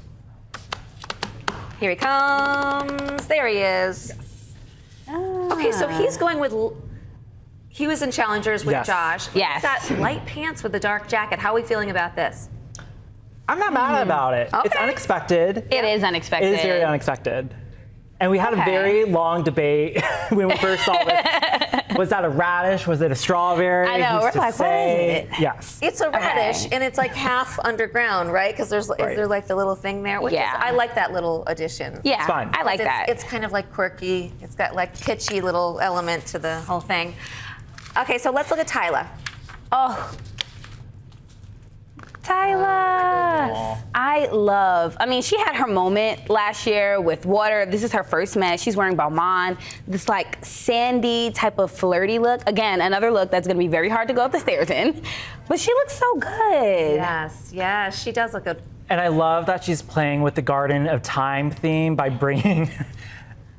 Here he comes. There he is. Okay, so he's going with. He was in Challengers with
Yes.
Josh.
Yes.
He's got light pants with a dark jacket. How are we feeling about this?
I'm not mad about it.
Okay.
It's unexpected.
It is unexpected.
It is very unexpected. And we had a
Okay.
very long debate when we first saw this. Was that a radish? Was it a strawberry?
I know,
Who's
we're
to
like, what
say?
is it?
Yes.
It's a radish, and it's like half underground, right? Because is there like the little thing there? Which is,
Yeah.
I like that little addition.
Yeah,
It's fun.
I like that.
It's kind of like quirky. It's got like kitschy little element to the whole thing. Okay, so let's look at Tyla.
Oh. Tyla. I mean, she had her moment last year with water. This is her first Met. She's wearing Bellman, this like sandy type of flirty look. Again, another look that's gonna be very hard to go up the stairs in, but she looks so good.
Yes, she does look good.
And I love that she's playing with the Garden of Time theme by bringing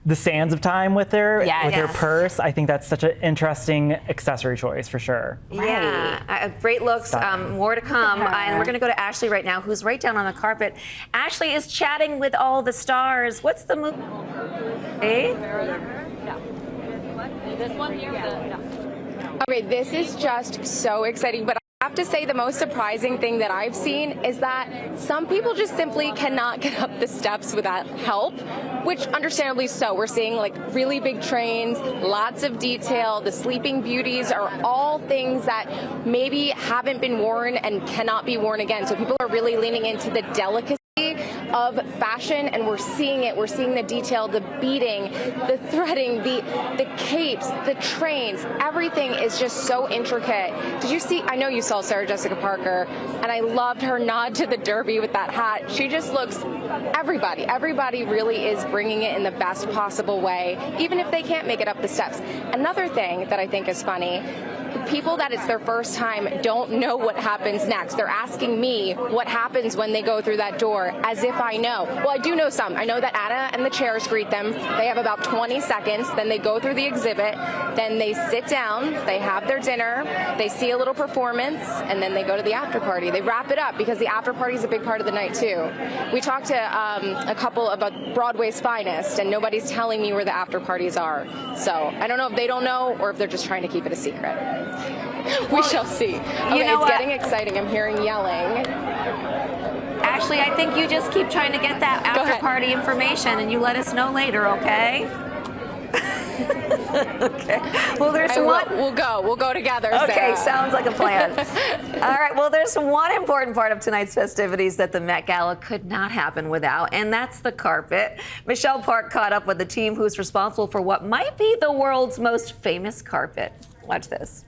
the sands of time with her, with her purse. I think that's such an interesting accessory choice for sure.
Yeah, great looks. More to come. And we're going to go to Ashley right now, who's right down on the carpet. Ashley is chatting with all the stars. What's the movie?
This one here? Okay, this is just so exciting, but I have to say the most surprising thing that I've seen is that some people just simply cannot get up the steps without help, which understandably so. We're seeing like really big trains, lots of detail. The Sleeping Beauties are all things that maybe haven't been worn and cannot be worn again. So people are really leaning into the delicacy of fashion, and we're seeing it. We're seeing the detail, the beading, the threading, the capes, the trains. Everything is just so intricate. Did you see? I know you saw Sarah Jessica Parker, and I loved her nod to the derby with that hat. She just looks. Everybody really is bringing it in the best possible way, even if they can't make it up the steps. Another thing that I think is funny. People that it's their first time don't know what happens next. They're asking me what happens when they go through that door, as if I know. Well, I do know some. I know that Anna and the chairs greet them. They have about 20 seconds. Then they go through the exhibit. Then they sit down. They have their dinner. They see a little performance, and then they go to the after party. They wrap it up because the after party is a big part of the night too. We talked to a couple about Broadway's finest, and nobody's telling me where the after parties are. So I don't know if they don't know or if they're just trying to keep it a secret. We shall see. Okay,
know
it's
what?
getting exciting. I'm hearing yelling.
Ashley, I think you just keep trying to get that after party information, and you let us know later, okay? Okay. Well, there's one.
We'll go together.
Okay,
Sarah.
sounds like a plan. All right. Well, there's one important part of tonight's festivities that the Met Gala could not happen without, and that's the carpet. Michelle Park caught up with the team who's responsible for what might be the world's most famous carpet. Watch this.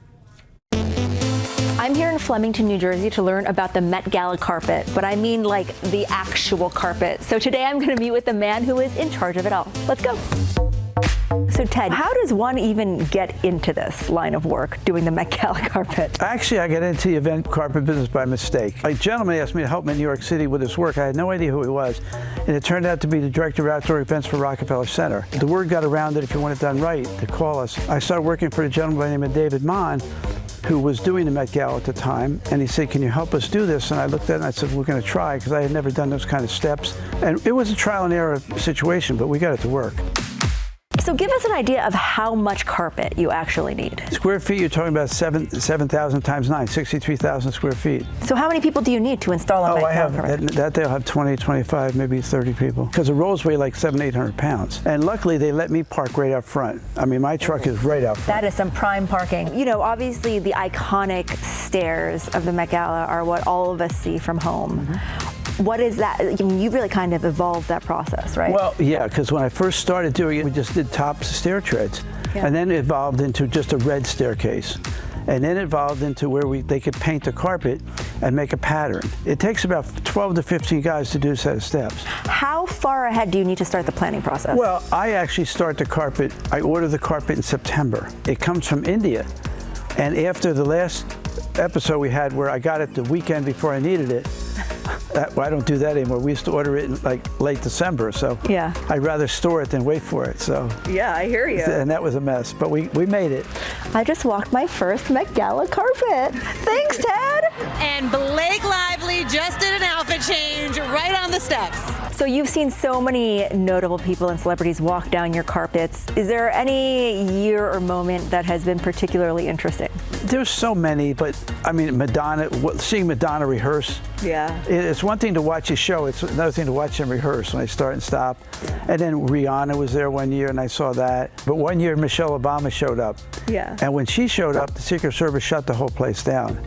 I'm here in Flemington, New Jersey to learn about the Met Gala carpet, but I mean like the actual carpet. So today I'm going to meet with the man who is in charge of it all. Let's go. So Ted, how does one even get into this line of work, doing the Met Gala carpet?
Actually, I got into the event carpet business by mistake. A gentleman asked me to help him in New York City with his work. I had no idea who he was, and it turned out to be the director of outdoor events for Rockefeller Center. The word got around that if you want it done right, to call us. I started working for a gentleman by the name of David Mon, who was doing the Met Gala at the time, and he said, can you help us do this? And I looked at it and I said, we're going to try, because I had never done those kind of steps. And it was a trial and error situation, but we got it to work.
So give us an idea of how much carpet you actually need.
Square feet, you're talking about 7,000 times 9, 63,000 square feet.
So how many people do you need to install a Met Gala carpet?
That day I'll have 20, 25, maybe 30 people. Because the rolls weigh like 700, 800 pounds. And luckily they let me park right out front. I mean, my truck is right out front.
That is some prime parking. You know, obviously the iconic stairs of the Met Gala are what all of us see from home. Mm-hmm. What is that? I mean, you really kind of evolved that process, right?
Well, yeah, because when I first started doing it, we just did top stair treads. Yeah. And then it evolved into just a red staircase. And then it evolved into where they could paint the carpet and make a pattern. It takes about 12 to 15 guys to do a set of steps.
How far ahead do you need to start the planning process?
Well, I actually start the carpet, I order the carpet in September. It comes from India. And after the last episode we had where I got it the weekend before I needed it, well, I don't do that anymore. We used to order it in like late December, so yeah. I'd rather store it than wait for it. So
yeah, I hear you.
And that was a mess, but we made it.
I just walked my first Met Gala carpet. Thanks, Ted.
And Blake Lively just did an outfit change right on the steps.
So you've seen so many notable people and celebrities walk down your carpets. Is there any year or moment that has been particularly interesting?
There's so many, but I mean, Madonna, seeing Madonna rehearse.
Yeah.
It's one thing to watch a show, it's another thing to watch them rehearse when they start and stop. And then Rihanna was there one year and I saw that. But one year Michelle Obama showed up.
Yeah.
And when she showed up, the Secret Service shut the whole place down.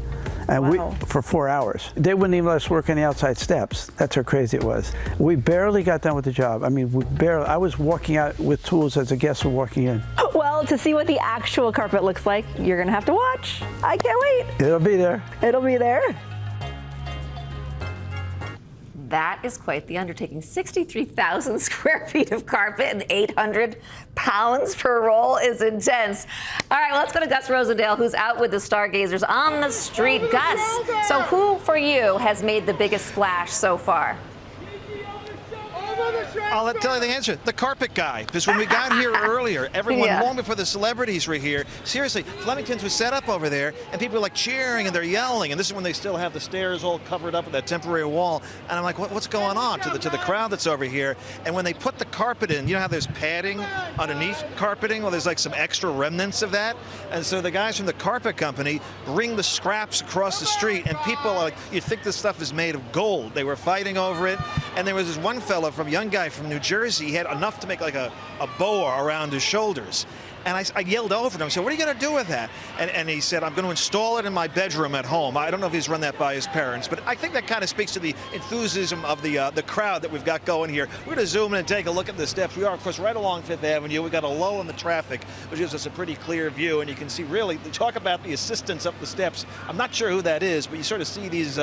And for 4 hours. They wouldn't even let us work on the outside steps. That's how crazy it was. We barely got done with the job. I mean, I was walking out with tools as the guests were walking in.
Well, to see what the actual carpet looks like, you're gonna have to watch. I can't wait.
It'll be there.
It'll be there.
That is quite the undertaking. 63,000 square feet of carpet and 800 pounds per roll is intense. All right, well, let's go to Gus Rosendale, who's out with the stargazers on the street. Gus, so who for you has made the biggest splash so far?
I'll tell you the answer. The carpet guy. Because when we got here earlier, everyone, long before the celebrities were here, seriously, Flemington's was set up over there, and people were like cheering and they're yelling. And this is when they still have the stairs all covered up with that temporary wall. And I'm like, what's going on to the crowd that's over here? And when they put the carpet in, you know how there's padding underneath carpeting? Well, there's like some extra remnants of that. And so the guys from the carpet company bring the scraps across the street, and people are like, you think this stuff is made of gold. They were fighting over it. And there was this one fella, young guy from New Jersey, he had enough to make like a boa around his shoulders. And I yelled over to him, I said, what are you going to do with that? And he said, I'm going to install it in my bedroom at home. I don't know if he's run that by his parents, but I think that kind of speaks to the enthusiasm of the crowd that we've got going here. We're going to zoom in and take a look at the steps. We are, of course, right along Fifth Avenue. We've got a lull in the traffic, which gives us a pretty clear view. And you can see, really, talk about the assistants up the steps. I'm not sure who that is, but you sort of see these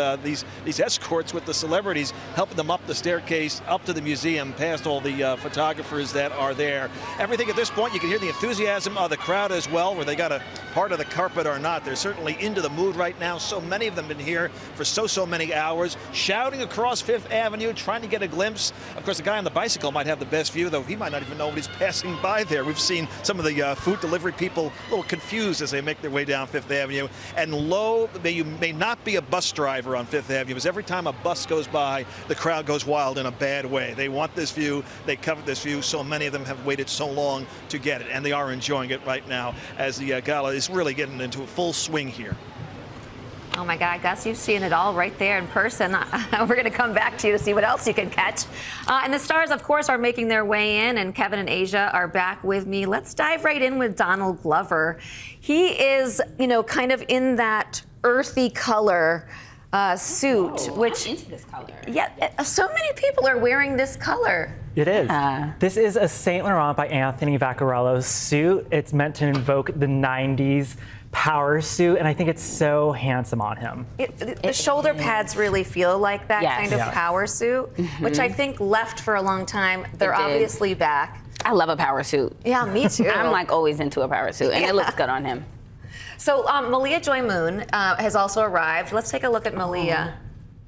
escorts with the celebrities helping them up the staircase, up to the museum, past all the photographers that are there. Everything at this point, you can hear the enthusiasm of the crowd as well, where they got a part of the carpet or not. They're certainly into the mood right now. So many of them been here for so many hours, shouting across Fifth Avenue, trying to get a glimpse. Of course, the guy on the bicycle might have the best view, though he might not even know what he's passing by there. We've seen some of the food delivery people a little confused as they make their way down Fifth Avenue. And you may not be a bus driver on Fifth Avenue, because every time a bus goes by, the crowd goes wild in a bad way. They want this view. They covet this view. So many of them have waited so long to get it, and they are enjoying it right now as the gala is really getting into a full swing here.
Oh my God, Gus, you've seen it all right there in person. We're going to come back to you to see what else you can catch. And the stars, of course, are making their way in, and Kevin and Asia are back with me. Let's dive right in with Donald Glover. He is, kind of in that earthy color suit, which
I'm into this color.
Yeah, so many people are wearing this color.
It is. This is a Saint Laurent by Anthony Vaccarello suit. It's meant to invoke the 90s power suit, and I think it's so handsome on him.
The shoulder pads really feel like that kind of power suit, which I think left for a long time. They're obviously back.
I love a power suit.
Yeah, me too.
I'm like always into a power suit, and it looks good on him.
So Malia Joy Moon has also arrived. Let's take a look at Malia.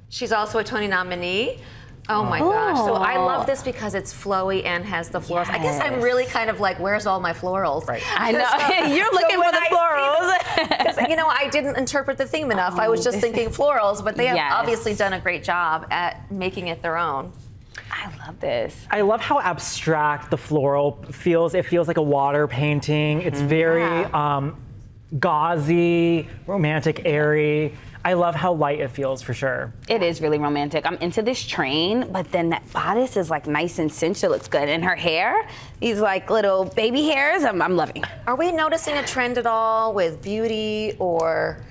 She's also a Tony nominee. Oh my gosh. So I love this because it's flowy and has the florals. I guess I'm really kind of like, where's all my florals?
Right. I know. You're looking for the florals.
Because, I didn't interpret the theme enough. I was just thinking florals, but they have obviously done a great job at making it their own.
I love this.
I love how abstract the floral feels. It feels like a water painting. It's very gauzy, romantic, airy. I love how light it feels, for sure.
It is really romantic. I'm into this train, but then that bodice is like nice and cinched. It looks good. And her hair, these like little baby hairs, I'm loving.
Are we noticing a trend at all with beauty, or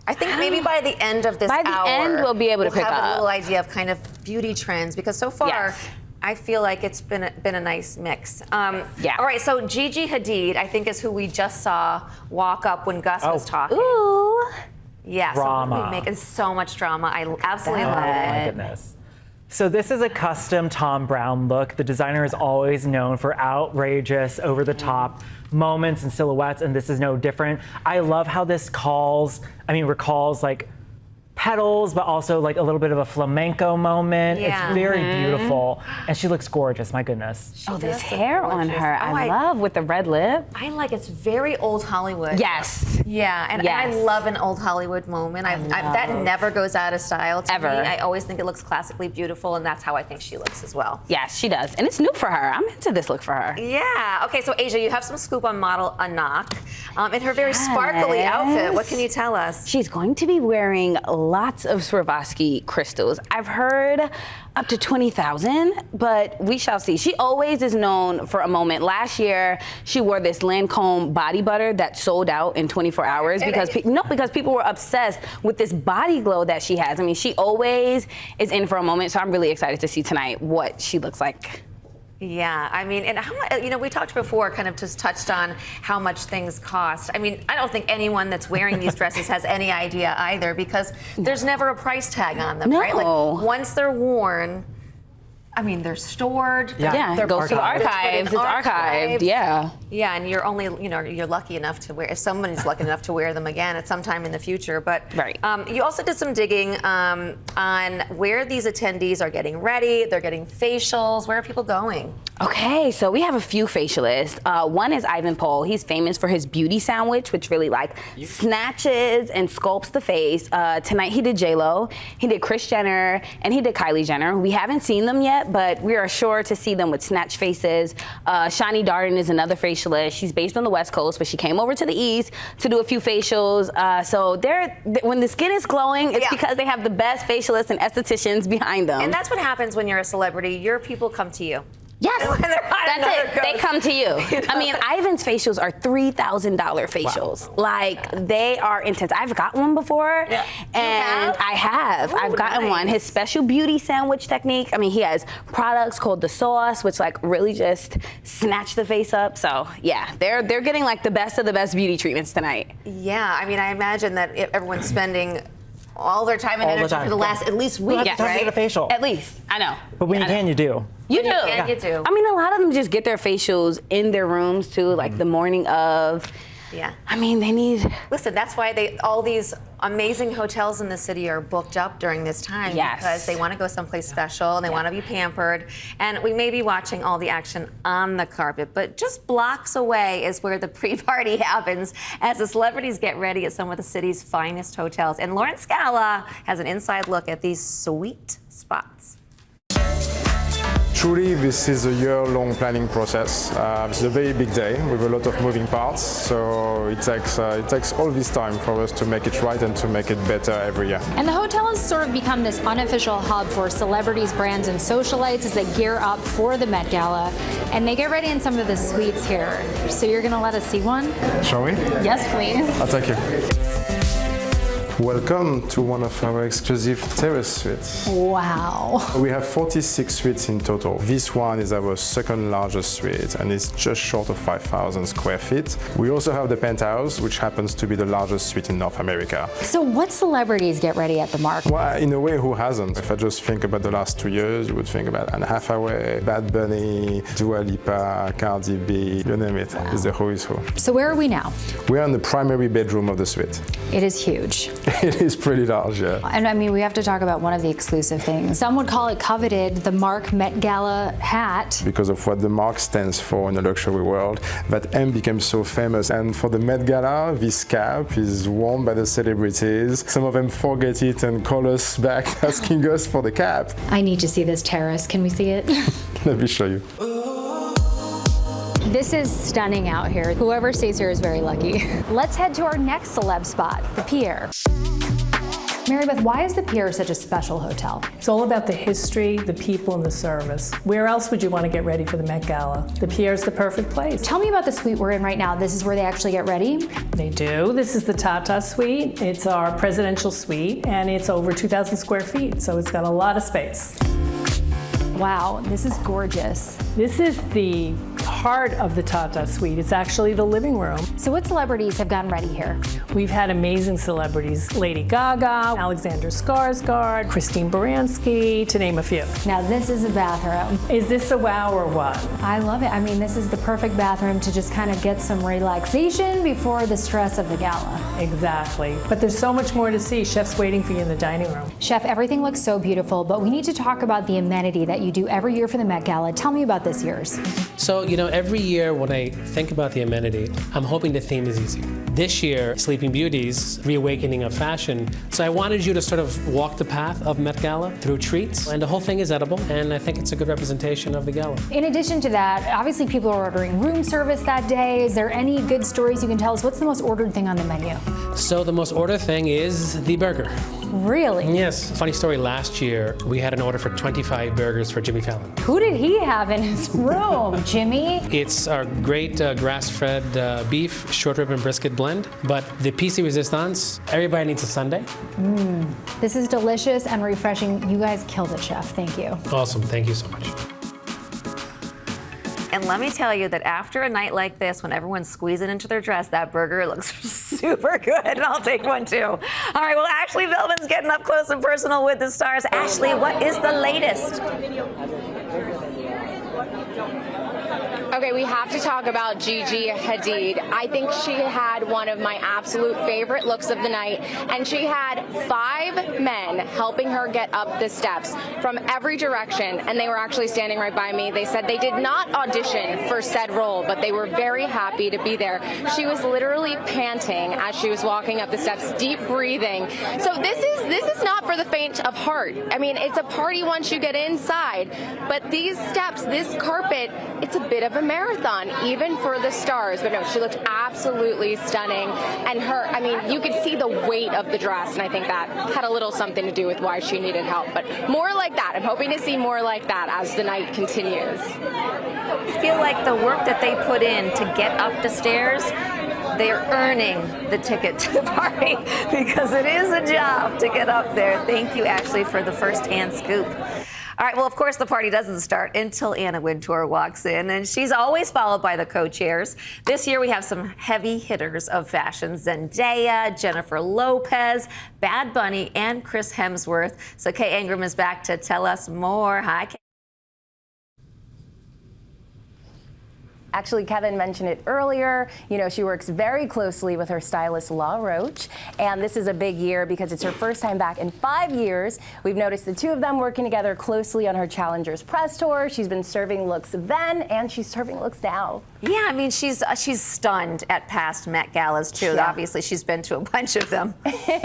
I think maybe by the end of this hour,
by the end we'll be able to pick
have
up
a little idea of kind of beauty trends, because so far I feel like it's been a nice mix. All right, so Gigi Hadid, I think, is who we just saw walk up when Gus was talking.
Ooh.
Yeah,
Drama.
So we're making so much drama. I absolutely love it.
Oh my goodness. So this is a custom Tom Brown look. The designer is always known for outrageous, over-the-top moments and silhouettes, and this is no different. I love how this recalls like petals, but also like a little bit of a flamenco moment.
Yeah.
It's very beautiful. And she looks gorgeous, my goodness.
Oh, this hair on her, I love with the red lip.
I like it's very old Hollywood.
Yes.
Yeah, and I love an old Hollywood moment. That never goes out of style to me. I always think it looks classically beautiful, and that's how I think she looks as well.
Yes, she does. And it's new for her. I'm into this look for her.
Yeah. Okay, so Asia, you have some scoop on model Anak in her very sparkly outfit. What can you tell us?
She's going to be wearing lots of Swarovski crystals. I've heard up to 20,000, but we shall see. She always is known for a moment. Last year, she wore this Lancome body butter that sold out in 24 hours because people were obsessed with this body glow that she has. I mean, she always is in for a moment, so I'm really excited to see tonight what she looks like.
Yeah, I mean, and how much, we talked before, kind of just touched on how much things cost. I mean, I don't think anyone that's wearing these dresses has any idea either, because there's never a price tag on them, right? Like, once they're worn, I mean, they're stored.
They're goes to archives. It's archived. Yeah.
Yeah, and you're only, you're lucky enough to wear, if somebody's lucky enough to wear them again at some time in the future. But you also did some digging on where these attendees are getting ready. They're getting facials. Where are people going?
Okay, so we have a few facialists. One is Ivan Pole. He's famous for his beauty sandwich, which really snatches and sculpts the face. Tonight he did J-Lo, he did Kris Jenner, and he did Kylie Jenner. We haven't seen them yet, but we are sure to see them with snatch faces. Shani Darden is another facialist. She's based on the West Coast, but she came over to the East to do a few facials. So when the skin is glowing, it's because they have the best facialists and estheticians behind them.
And that's what happens when you're a celebrity. Your people come to you.
Yes, that's it. They come to you. I mean, Ivan's facials are $3,000 facials. Wow. Like, they are intense. I've got one before, and I have. Ooh, I've gotten one. His special beauty sandwich technique. I mean, he has products called the sauce, which really just snatch the face up. So yeah, they're getting the best of the best beauty treatments tonight.
Yeah, I mean, I imagine that everyone's spending all their time and energy for the last at least week,
right? To get a facial.
At least, I know.
But when you can, you do.
You do.
You do.
I mean, a lot of them just get their facials in their rooms too, like the morning of.
Yeah.
I mean, they need.
Listen, that's why all these amazing hotels in the city are booked up during this time because they want to go someplace special and they want to be pampered. And we may be watching all the action on the carpet, but just blocks away is where the pre-party happens as the celebrities get ready at some of the city's finest hotels. And Lauren Scala has an inside look at these sweet spots.
Truly, this is a year-long planning process. It's a very big day with a lot of moving parts, so it takes all this time for us to make it right and to make it better every year.
And the hotel has sort of become this unofficial hub for celebrities, brands, and socialites as they gear up for the Met Gala. And they get ready in some of the suites here. So you're going to let us see one?
Shall we?
Yes, please.
I'll take you. Welcome to one of our exclusive terrace suites.
Wow.
We have 46 suites in total. This one is our second largest suite and it's just short of 5,000 square feet. We also have the penthouse, which happens to be the largest suite in North America.
So what celebrities get ready at the Mark?
Well, in a way, who hasn't? If I just think about the last 2 years, you would think about Anne Hathaway, Bad Bunny, Dua Lipa, Cardi B, you name it. It's the who is who.
So where are we now?
We are in the primary bedroom of the suite.
It is huge.
It is pretty large, yeah.
And I mean, we have to talk about one of the exclusive things. Some would call it coveted, the Mark Met Gala hat.
Because of what the Mark stands for in the luxury world, that M became so famous. And for the Met Gala, this cap is worn by the celebrities. Some of them forget it and call us back asking us for the cap.
I need to see this terrace. Can we see it?
Let me show you.
This is stunning out here. Whoever stays here is very lucky. Let's head to our next celeb spot, the Pier. Mary Beth, why is the Pier such a special hotel?
It's all about the history, the people, and the service. Where else would you want to get ready for the Met Gala? The Pier is the perfect place.
Tell me about the suite we're in right now. This is where they actually get ready?
They do. This is the Tata Suite. It's our presidential suite, and it's over 2,000 square feet, so it's got a lot of space.
Wow, this is gorgeous.
This is the part of the Tata Suite. It's actually the living room.
So what celebrities have gotten ready here?
We've had amazing celebrities, Lady Gaga, Alexander Skarsgård, Christine Baranski, to name a few.
Now this is a bathroom.
Is this a wow or what?
I love it. I mean, this is the perfect bathroom to just kind of get some relaxation before the stress of the gala.
Exactly. But there's so much more to see. Chef's waiting for you in the dining room.
Chef, everything looks so beautiful, but we need to talk about the amenity that you do every year for the Met Gala. Tell me about this year's.
So, every year when I think about the amenity, I'm hoping the theme is easy. This year, Sleeping Beauty's reawakening of fashion. So I wanted you to sort of walk the path of Met Gala through treats, and the whole thing is edible, and I think it's a good representation of the gala.
In addition to that, obviously people are ordering room service that day. Is there any good stories you can tell us? What's the most ordered thing on the menu?
So the most ordered thing is the burger.
Really?
Yes. Funny story, last year we had an order for 25 burgers for Jimmy Fallon.
Who did he have in his room, Jimmy?
It's our great grass-fed beef, short rib and brisket blend, but the piece de resistance, everybody needs a sundae.
This is delicious and refreshing. You guys killed it, Chef. Thank you.
Awesome. Thank you so much.
And let me tell you that after a night like this, when everyone's squeezing into their dress, that burger looks super good, and I'll take one too. All right, well, Ashley Bellman's getting up close and personal with the stars. Ashley, what is the latest?
Okay, we have to talk about Gigi Hadid. I think she had one of my absolute favorite looks of the night, and she had 5 men helping her get up the steps from every direction, and they were actually standing right by me. They said they did not audition for said role, but they were very happy to be there. She was literally panting as she was walking up the steps, deep breathing. So this is not for the faint of heart. I mean, it's a party once you get inside, but these steps, this carpet, it's a bit of a marathon, even for the stars. But no, she looked absolutely stunning. And I mean, you could see the weight of the dress, and I think that had a little something to do with why she needed help. But more like that. I'm hoping to see more like that as the night continues.
I feel like the work that they put in to get up the stairs, they're earning the ticket to the party because it is a job to get up there. Thank you, Ashley, for the first-hand scoop. All right, well, of course, the party doesn't start until Anna Wintour walks in, and she's always followed by the co-chairs. This year, we have some heavy hitters of fashion: Zendaya, Jennifer Lopez, Bad Bunny, and Chris Hemsworth. So Kay Angrum is back to tell us more. Hi, Kay.
Actually, Kevin mentioned it earlier. She works very closely with her stylist, La Roche. And this is a big year because it's her first time back in 5 years. We've noticed the two of them working together closely on her Challengers press tour. She's been serving looks then, and she's serving looks now.
Yeah, I mean, she's stunned at past Met Galas, too. Yeah. Obviously, she's been to a bunch of them.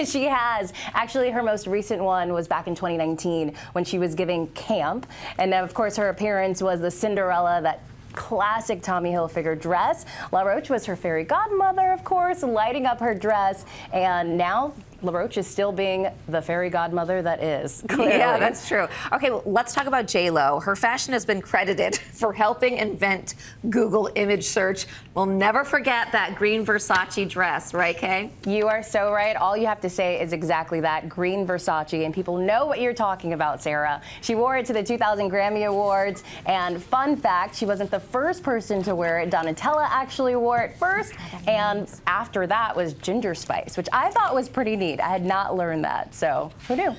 She has. Actually, her most recent one was back in 2019 when she was giving camp. And of course, her appearance was the Cinderella, that classic Tommy Hilfiger dress. La Roche was her fairy godmother, of course, lighting up her dress, and now La Roche is still being the fairy godmother that is. Clearly.
Yeah, that's true. Okay, well, let's talk about J-Lo. Her fashion has been credited for helping invent Google image search. We'll never forget that green Versace dress, right, Kay?
You are so right. All you have to say is exactly that, green Versace, and people know what you're talking about, Sarah. She wore it to the 2000 Grammy Awards, and fun fact, she wasn't the first person to wear it. Donatella actually wore it first, and after that was Ginger Spice, which I thought was pretty neat. I had not learned that, so who knew?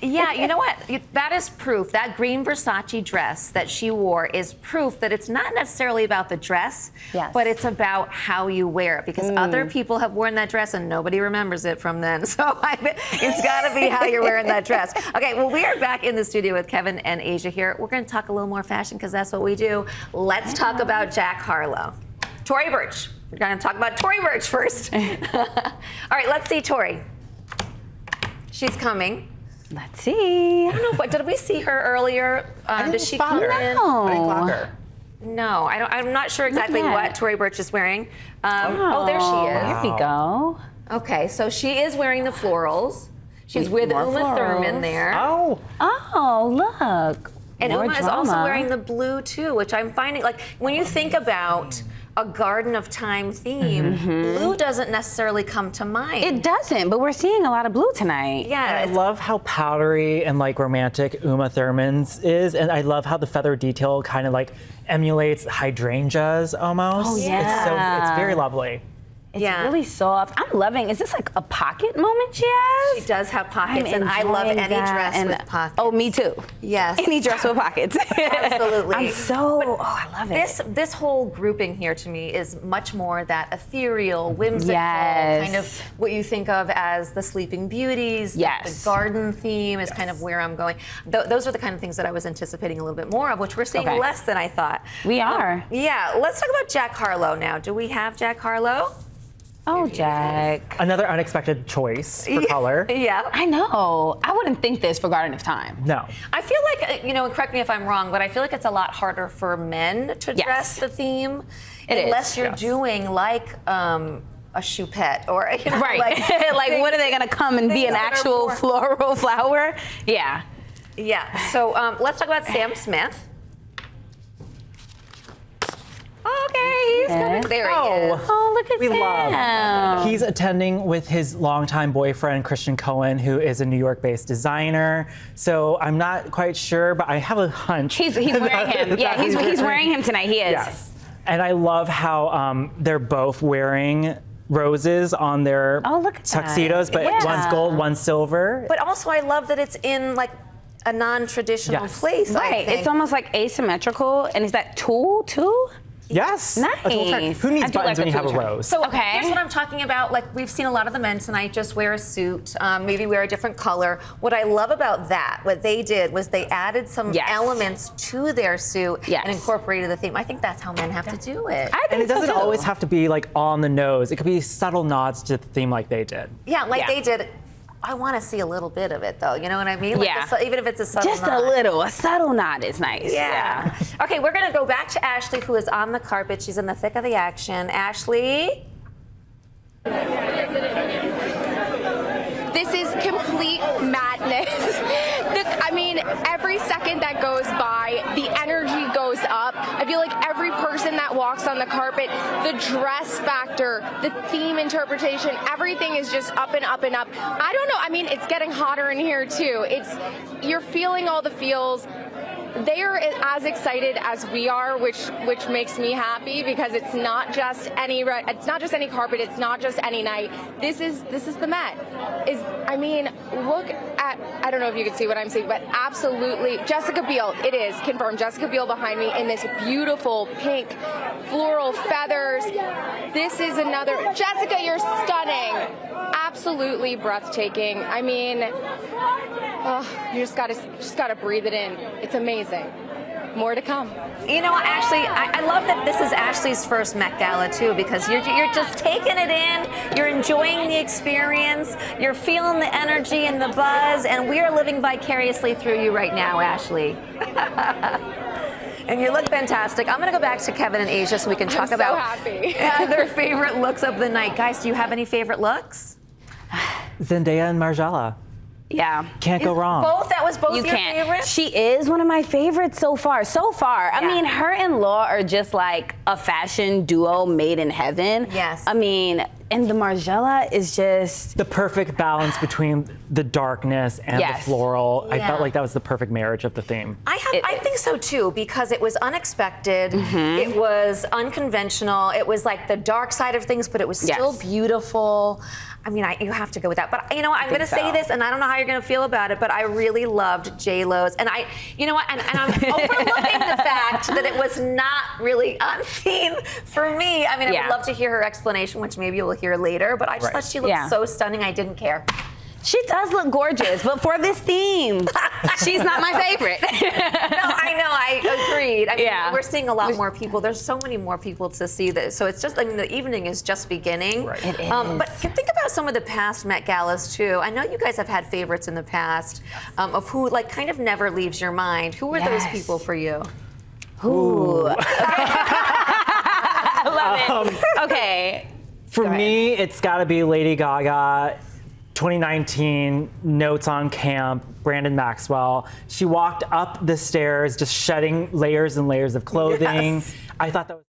Yeah, you know what? That is proof. That green Versace dress that she wore is proof that it's not necessarily about the dress, but it's about how you wear it. Because other people have worn that dress and nobody remembers it from then. So it's got to be how you're wearing that dress. Okay, well, we are back in the studio with Kevin and Asia here. We're going to talk a little more fashion because that's what we do. Let's talk about Jack Harlow. Tory Burch. We're going to talk about Tory Burch first. All right, let's see Tory. She's coming.
Let's see.
I don't know, but did we see her earlier? Did she come in?
I didn't clock her.
No, I'm not sure exactly what Tory Burch is wearing. Oh, there she is.
Here we go.
Okay, so she is wearing the florals. She's with Uma Thurman there.
Oh, look.
And Uma is also wearing the blue too, which I'm finding, like, when you think about a Garden of Time theme, blue doesn't necessarily come to mind.
It doesn't, but we're seeing a lot of blue tonight.
Yeah.
I love how powdery and like romantic Uma Thurman's is, and I love how the feather detail kind of like emulates hydrangeas almost.
Oh, yeah.
It's very lovely.
It's really soft. I'm loving. Is this like a pocket moment she has?
She does have pockets, and I love any dress with pockets.
Oh, me too.
Yes.
Any dress with pockets.
Absolutely.
I love it.
This whole grouping here to me is much more that ethereal, whimsical,
Yes.
kind of what you think of as the Sleeping Beauties.
Yes.
The garden theme is kind of where I'm going. Those are the kind of things that I was anticipating a little bit more of, which we're seeing less than I thought.
We are.
Yeah. Let's talk about Jack Harlow now. Do we have Jack Harlow?
Oh, Jack.
Another unexpected choice for color.
Yeah.
I know. I wouldn't think this for Garden of Time.
No.
I feel like, and correct me if I'm wrong, but I feel like it's a lot harder for men to dress the theme. Unless you're doing like a choupette or,
Right.
like
what are they going to come and be an actual floral flower? Yeah.
Yeah. So let's talk about Sam Smith. Okay, he's coming. There he is.
Oh, look at
We
Sam.
love. He's attending with his longtime boyfriend, Christian Cohen, who is a New York-based designer. So I'm not quite sure, but I have a hunch.
He's wearing him. Yeah, he's wearing him tonight. He is.
Yes. And I love how they're both wearing roses on their tuxedos, but one's gold, one's silver.
But also, I love that it's in like a non-traditional place. I
Right.
think.
It's almost like asymmetrical. And is that tulle too?
Yes.
Nice.
Who needs buttons when you have a rose?
So here's what I'm talking about. Like we've seen a lot of the men tonight just wear a suit, maybe wear a different color. What I love about that, what they did was they added some elements to their suit and incorporated the theme. I think that's how men have to do it.
And it doesn't always have to be like on the nose. It could be subtle nods to the theme like they did.
Yeah, like they did. I want to see a little bit of it, though. You know what I mean? Like even if it's a subtle
Just
nod.
a little. A subtle nod is nice.
Yeah. Okay, we're going to go back to Ashley, who is on the carpet. She's in the thick of the action. Ashley?
This is complete madness. I mean, every second that goes by, the energy goes up. I feel like every person that walks on the carpet, the dress factor, the theme interpretation, everything is just up and up and up. I don't know. I mean, it's getting hotter in here too. You're feeling all the feels. They are as excited as we are, which makes me happy because it's not just any carpet, it's not just any night. This is the Met. Look at, I don't know if you can see what I'm seeing, but absolutely Jessica Biel. It is confirmed. Jessica Biel behind me in this beautiful pink floral feathers. This is another Jessica. You're stunning. Absolutely breathtaking. I mean, you just gotta breathe it in. It's amazing. More to come.
You know, Ashley, I love that this is Ashley's first Met Gala too, because you're just taking it in, you're enjoying the experience, you're feeling the energy and the buzz, and we are living vicariously through you right now, Ashley. And you look fantastic. I'm going to go back to Kevin and Asia so we can talk about their favorite looks of the night. Guys, do you have any favorite looks?
Zendaya and Margiela.
Yeah.
Can't go wrong.
That was both
you
your
can't.
favorites?
She is one of my favorites so far. I mean, her and Law are just like a fashion duo made in heaven.
Yes.
I mean, and the Margiela is just
the perfect balance between the darkness and the floral. I felt like that was the perfect marriage of the theme.
I think so too, because it was unexpected, it was unconventional, it was like the dark side of things, but it was still beautiful. I mean, you have to go with that. But you know what? I'm going to say this, and I don't know how you're going to feel about it, but I really loved J-Lo's. And you know what? And I'm overlooking the fact that it was not really on theme for me. I mean, I would love to hear her explanation, which maybe we'll hear later. But I just thought she looked so stunning, I didn't care.
She does look gorgeous, but for this theme, she's not my favorite.
No, I know. I agreed. I mean, we're seeing a lot more people. There's so many more people to see this. So it's just like the evening is just beginning.
Right. It is.
But think about some of the past Met Galas too. I know you guys have had favorites in the past of who like kind of never leaves your mind. Who were those people for you?
Ooh. I love it. Okay.
For me, it's got to be Lady Gaga. 2019, Notes on Camp, Brandon Maxwell. She walked up the stairs just shedding layers and layers of clothing.
Yes.
I thought that was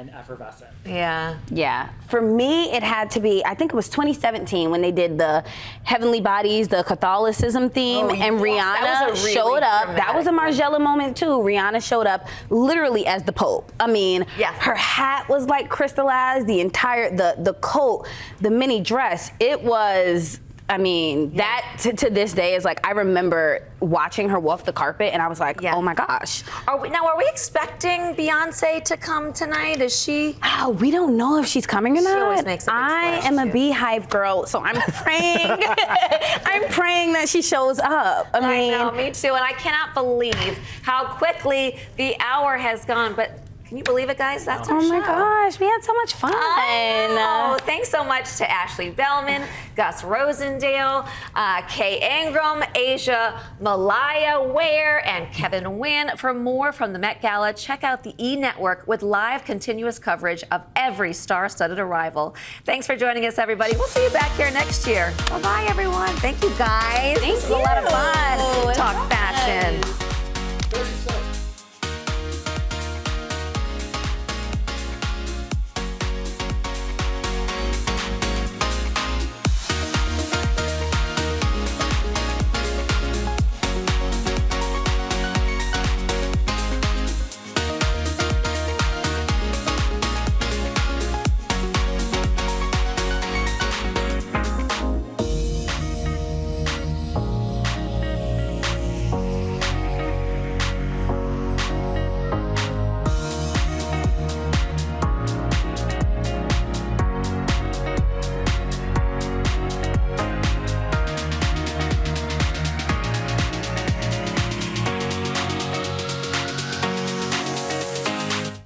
and effervescent.
Yeah.
Yeah. For me, it had to be, I think it was 2017 when they did the Heavenly Bodies, the Catholicism theme, and Rihanna
that was a really
showed up. That was a
dramatic
Margiela moment too. Rihanna showed up literally as the Pope. I mean,
Yeah.
her hat was like crystallized, the entire, the coat, the mini dress, it was, I mean, that to this day is like, I remember watching her walk the carpet and I was like, oh my gosh.
Are we expecting Beyonce to come tonight? Is she?
Oh, we don't know if she's coming or
She
not.
always makes a big
I
splash,
am a
too.
Beehive girl, so I'm praying. I'm praying that she shows up. I mean,
know, me too, and I cannot believe how quickly the hour has gone, but can you believe it, guys? That's our show.
oh my gosh, we had so much fun.
Oh, thanks so much to Ashley Bellman, Gus Rosendale, Kay Angrum, Asia Milia Ware, and Kevin Huynh. For more from the Met Gala, check out the E! Network with live continuous coverage of every star-studded arrival. Thanks for joining us, everybody. We'll see you back here next year. Bye-bye, everyone. Thank you, guys.
Thank
This was a lot of fun.
you.
Talk fashion.